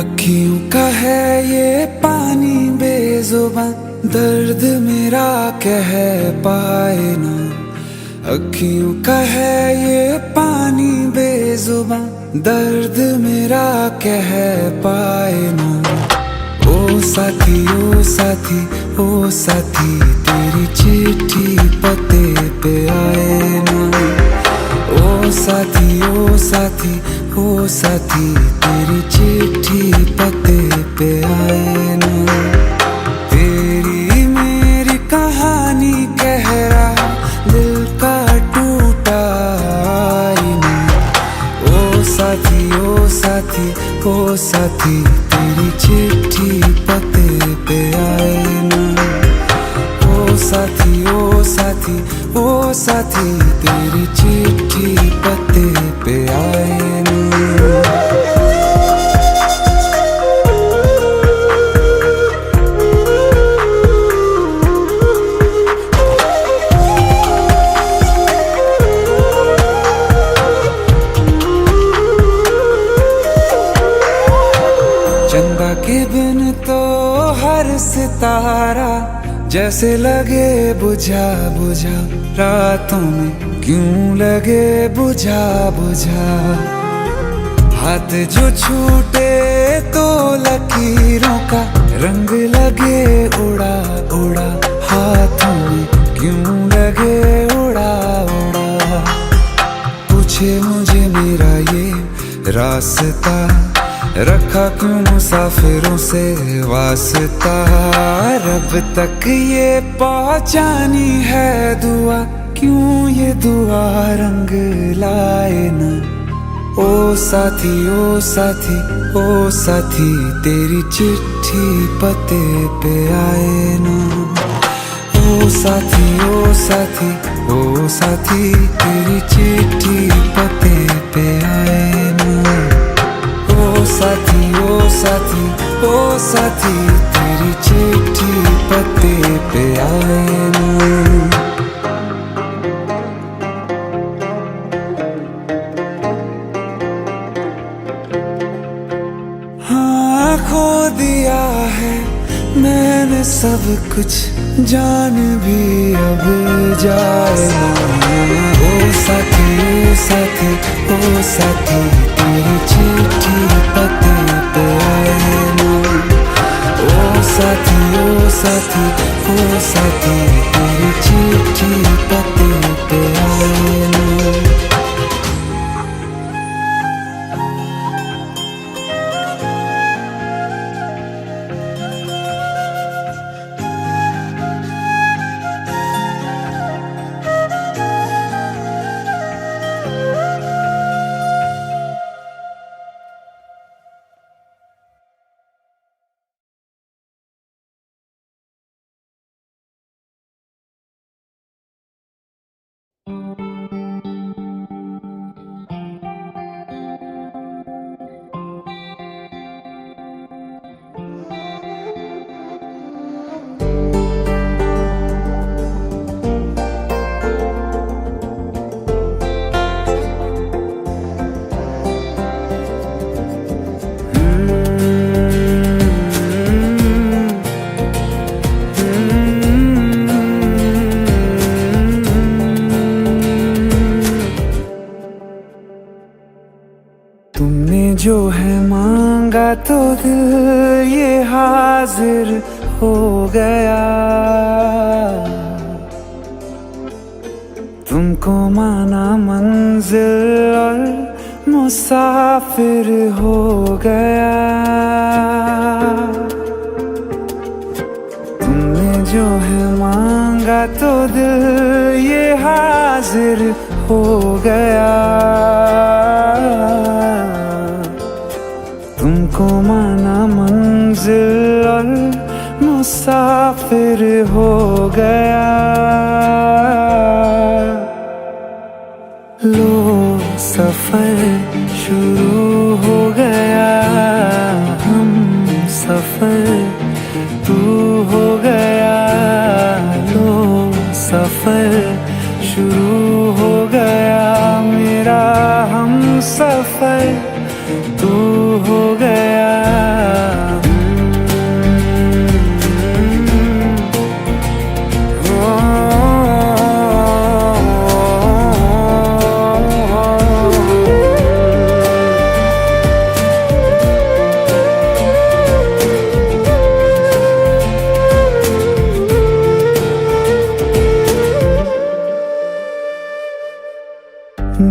अखियों का है ये पानी बेजुबान, दर्द मेरा कह पाए ना। अखियों का है ये पानी बेजुबान, दर्द मेरा कह पाए ना। ओ साथी ओ साथी ओ साथी, तेरी चिट्ठी पते पे आए ना। ओ साथी ओ साथी ओ साथी, तेरी चिट्ठी पते पे आए ना। तेरी मेरी कहानी कह रहा दिल का टूटा आईना। ओ साथी ओ साथी ओ साथी, तेरी चिट्ठी पते पे आए ना। ओ साथी ओ साथी ओ साथी, तेरी चिट्ठी पते पे आए ना। चंदा के बिन तो हर सितारा जैसे लगे बुझा बुझा, रातों में क्यों लगे बुझा बुझा। हाथ जो छूटे तो लकीरों का रंग लगे उड़ा उड़ा, हाथों में क्यों लगे उड़ा उड़ा। पूछे मुझे मेरा ये रास्ता, रखा क्यों मुसाफिरों से वास्ता। रब तक ये पहुंचानी है दुआ, क्यों ये दुआ रंग लाए ना। ओ साथी ओ साथी ओ साथी, तेरी चिट्ठी पते पे आए ना। ओ साथी ओ साथी ओ साथी, तेरी चिट्ठी पते पे आए ना। ओ साथी ओ साथी ओ साथी, तेरी चिट्ठी पते पे आए ना। हाँ खो दिया है मैंने सब कुछ, जान भी अब जाए ना। ओ साथी ओ साथी ओ साथी, तेरी चिट्ठी पते पे आए ना। ओ साथी ओ साथी ओ साथी, तेरी चिट्ठी पते पे आए ना। है मांगा तो दिल ये हाजिर हो गया। तुमको माना मंजिल और मुसाफिर हो गया। तुमने जो है मांगा तो दिल ये हाजिर हो गया। तुमको माना मंजिल और मुसाफिर हो गया। लो सफर शुरू हो गया, हम सफर तू हो गया। लो सफर शुरू हो गया, मेरा हम सफर तू हो गया।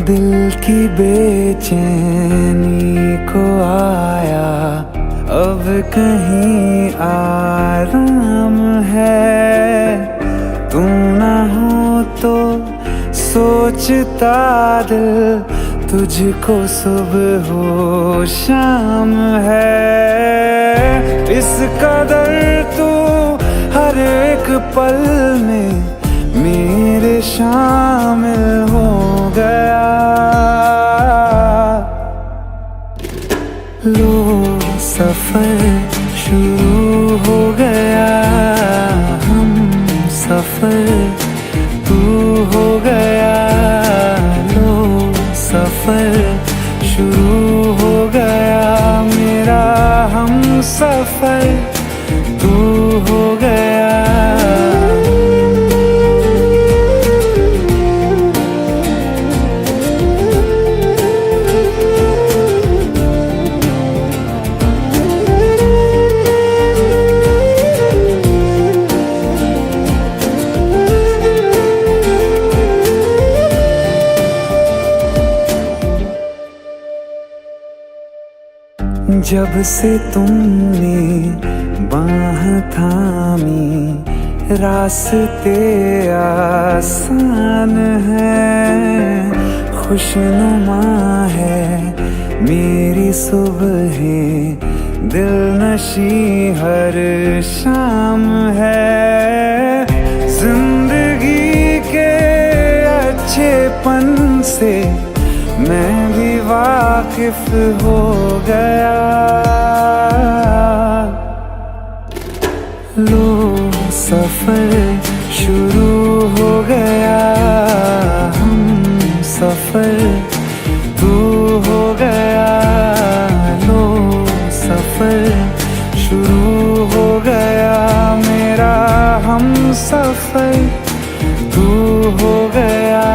दिल की बेचैनी को आया अब कहीं आराम है। तू ना हो तो सोचता दिल तुझको सुबह हो शाम है। इस कदर तू हर एक पल में मेरे शामिल हो गया। लो सफर शुरू हो गया, हम सफर तू हो गया। लो सफर शुरू हो गया, मेरा हम सफर तू हो गया। जब से तुमने बाह थामी रास्ते आसान है। खुशनुमा है मेरी सुबहें, दिल नशी हर शाम है। जिंदगी के अच्छेपन से मैं भी वाकिफ हो गया। लो सफर शुरू हो गया, हम सफर तू हो गया। लो सफर शुरू हो गया, मेरा हम सफर तू हो गया।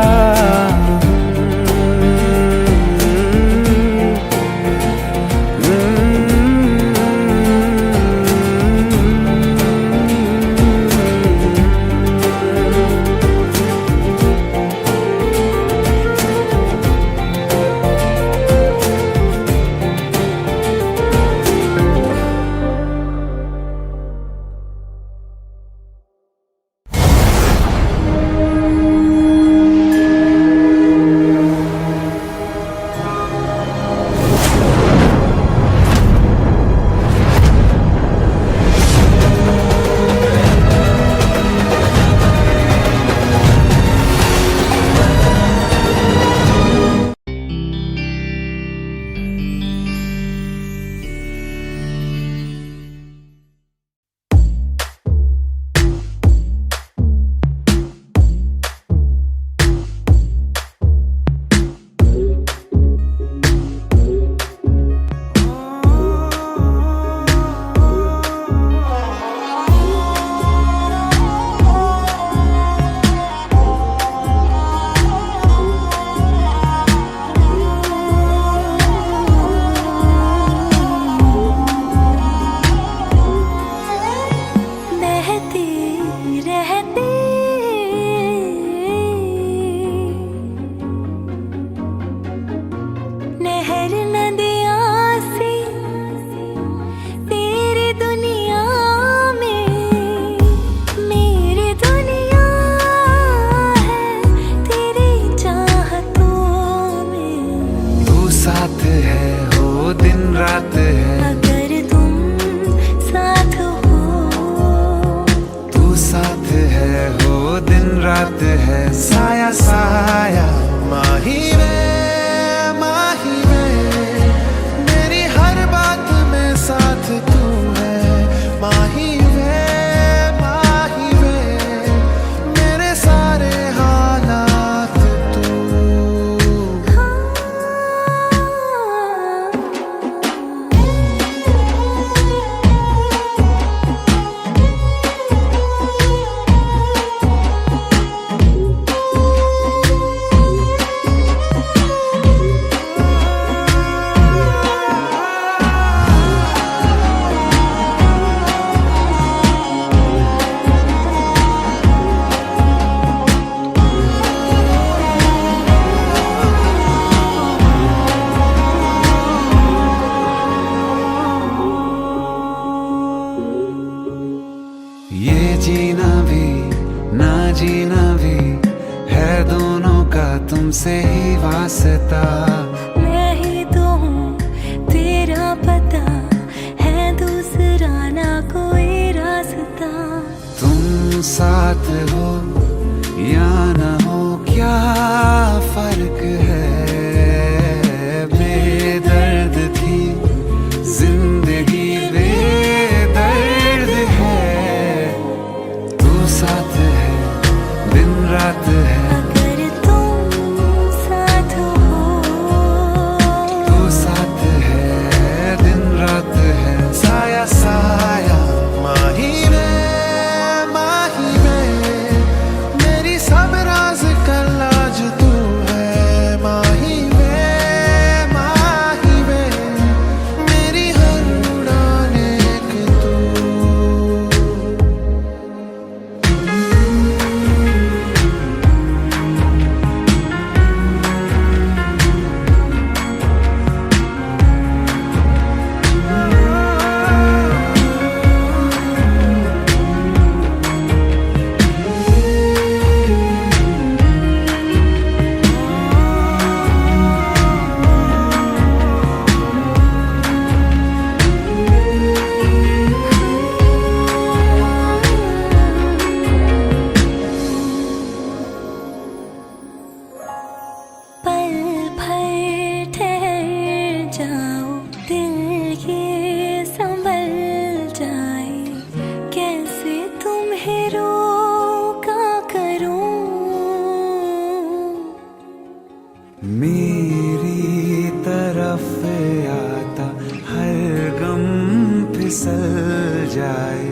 आए,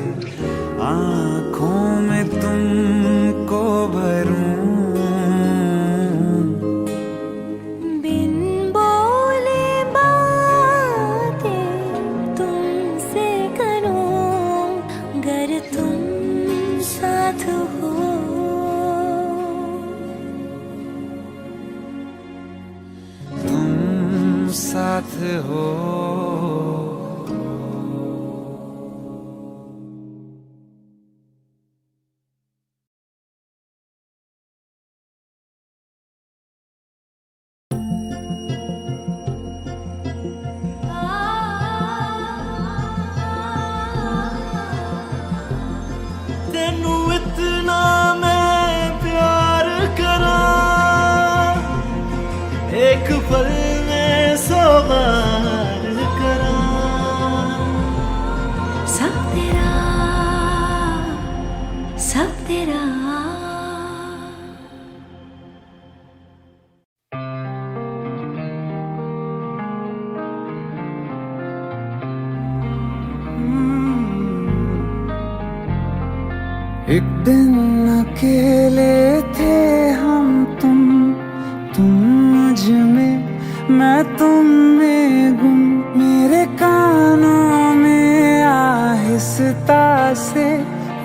आंखों में तुमको भरूं, बिन बोले बातें तुमसे करूं, गर तुम साथ हो। तुम साथ हो। तेनू इतना मैं प्यार करा, एक पल में 100 बार करा। सब तेरा, सब तेरा। एक दिन अकेले थे हम तुम मुझ में, मैं तुम में गुम। मेरे कानों में आहिस्ता से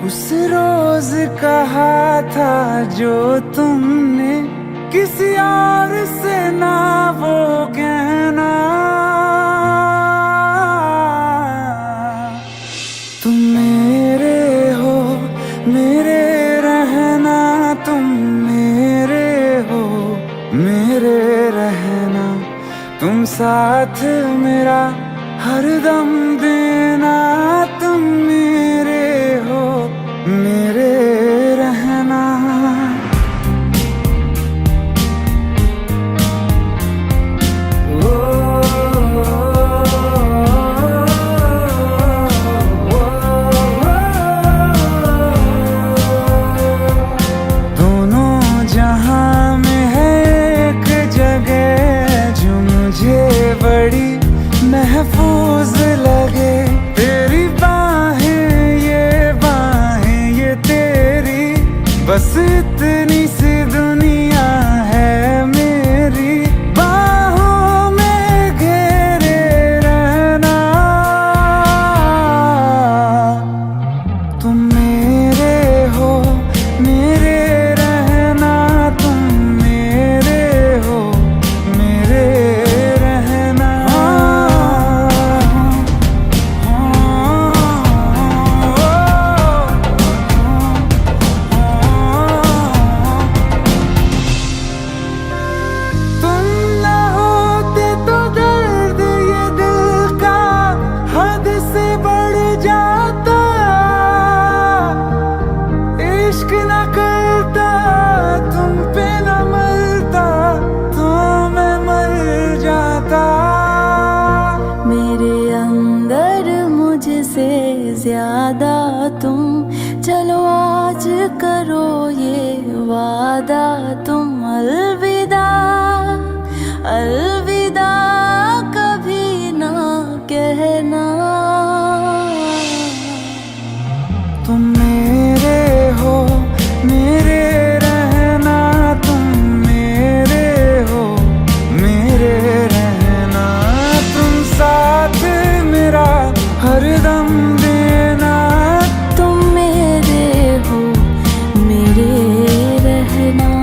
उस रोज कहा था जो तुमने किसी और से ना वो कहना। तुम मेरे हो, मेरे रहना, तुम मेरे हो, मेरे रहना। तुम साथ मेरा हरदम देना, तुम मेरे हो, मेरे रहना। बड़ी महफूज लगे तेरी बाहें, ये तेरी, बस इतनी सी दुनिया है मेरी। बाहों में घेरे रहना, तुम मेरे हो, मेरे रहना, तुम मेरे हो, मेरे ज्यादा तुम, चलो आज करो ये वादा, तुम अलविदा, अलविदा कभी ना कहना। तुम मेरे हो, मेरे रहना, तुम मेरे हो, मेरे रहना। तुम साथ मेरा हरदम देना, तुम मेरे हो, मेरे रहना।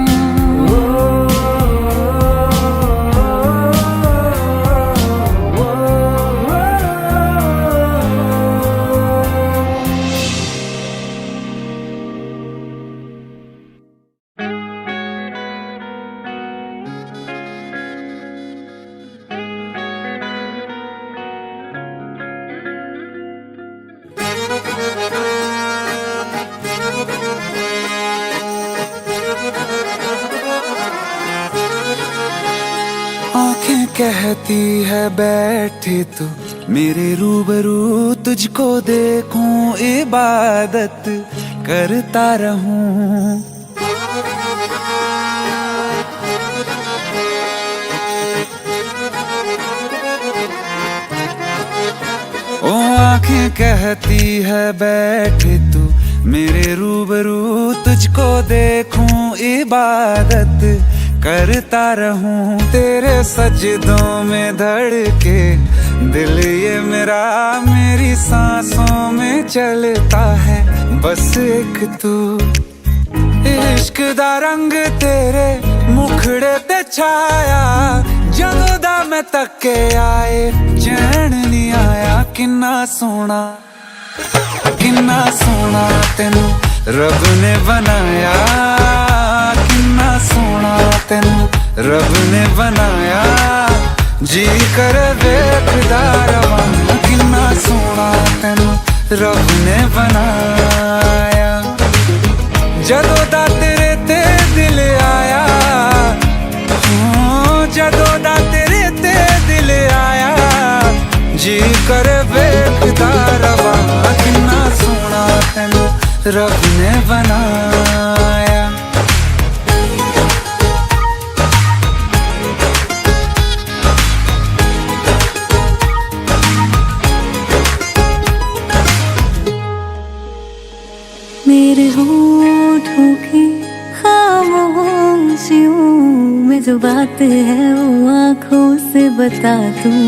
आंखें कहती है बैठे तू मेरे रूबरू, तुझको देखूं इबादत करता रहूं। ओ आंखें कहती है बैठे तू मेरे रूबरू, तुझको देखूं इबादत करता रहूं, तेरे सजदों में धड़के दिल ये मेरा, मेरी सांसों में चलता है बस एक तू। इश्क दा रंग तेरे मुखड़े ते छाया, जदों दा मैं तके आए चैन नहीं आया। किन्ना सोना तेनू रब ने बनाया, किन्ना सोना तेनू रब ने बनाया, जी कर वेखदा रवां। किन्ना सोना तेनू रब ने बनाया, जदों दा तेरे ते दिल आया, जदों दा तेरे ते दिल आया, जी कर वेखदा रवां। किन्ना सोना तेनू रब ने बनाया। मेरे होठों की खामोशियों में जो बात है वो आँखों से बता दूं।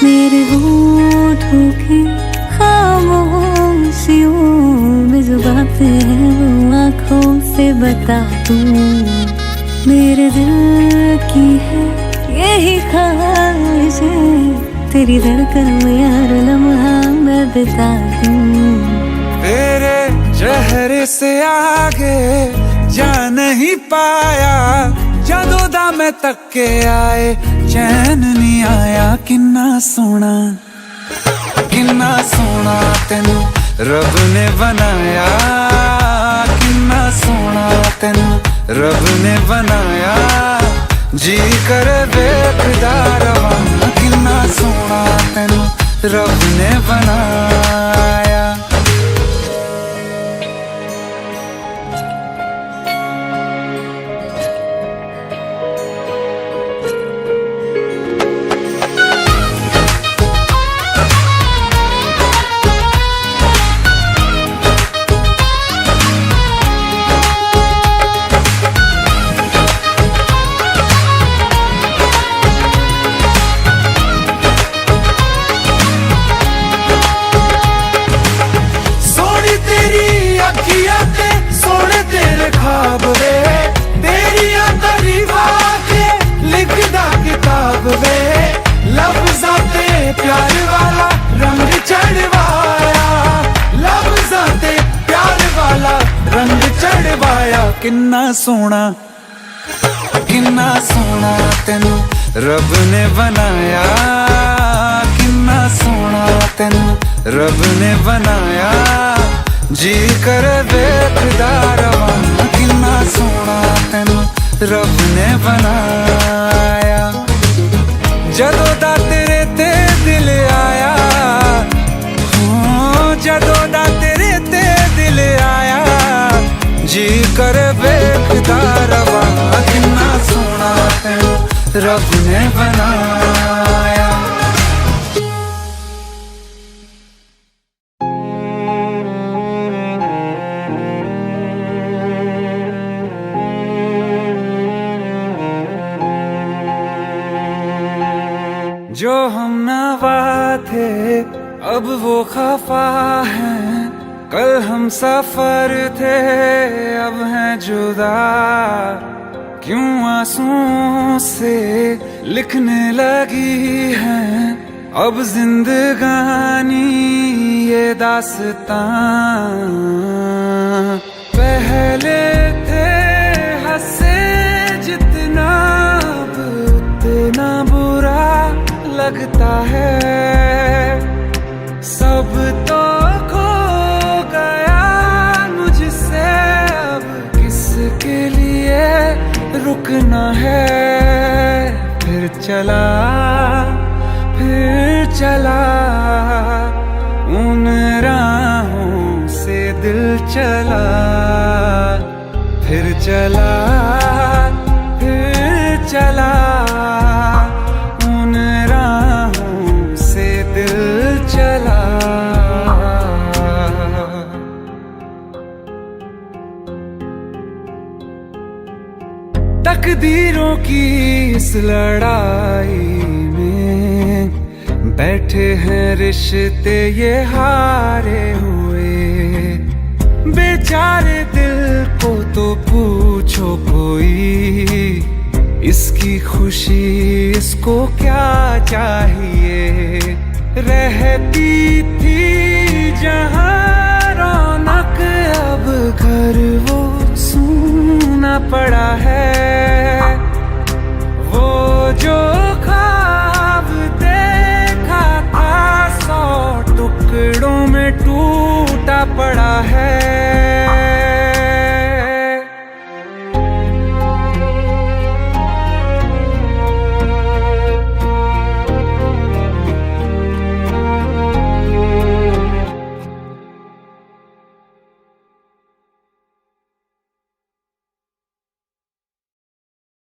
मेरे होठों की खामोशियों में जो बात है वो आँखों से बता दूं। मेरे दिल की है यही ख्वाहिश है, तेरी धड़कन में हर लम्हा मैं बिता दूं। तेरे चेहरे से आगे जा नहीं पाया, जदों दा मैं तके आए चैन नहीं आया। किन्ना सोना तेनू रब ने बनाया, किन्ना सोना तेनू रब ने बनाया, जी कर वेखदा रवां। किन्ना सोना तेनू रब ने बनाया। सोने तेरे ख्वाब वे, तेरिया तारीफां के लिखदा किताब वे, लफ्ज़ां ते प्यार वाला रंग चढ़वाया, लफ्ज़ां ते प्यार वाला रंग चढ़वाया। किन्ना सोना तेनू रब ने बनाया, किन्ना सोना तेनू रब ने बनाया, जी कर वेखदा रवां। किन्ना सोना तेनू रब ने बनाया, जदों दा तेरे ते दिल आया, जदों दा तेरे ते दिल आया, जी कर वेखदा रवां। किन्ना सोना तेनू रब ने बनाया। जो हम नवा थे अब वो खफा हैं, कल हम सफर थे अब हैं जुदा, क्यों आंसुओं से लिखने लगी हैं अब जिंदगानी ये दास्तां। पहले थे हंसे जितना अब उतना बुरा लगता है, सब तो खो गया मुझसे अब किसके लिए रुकना है। फिर चला उन राहों से दिल चला, फिर चला की इस लड़ाई में बैठे हैं रिश्ते ये हारे हुए। बेचारे दिल को तो पूछो कोई, इसकी खुशी इसको क्या चाहिए। रहती थी जहाँ रौनक, अब घर वो सूना पड़ा है।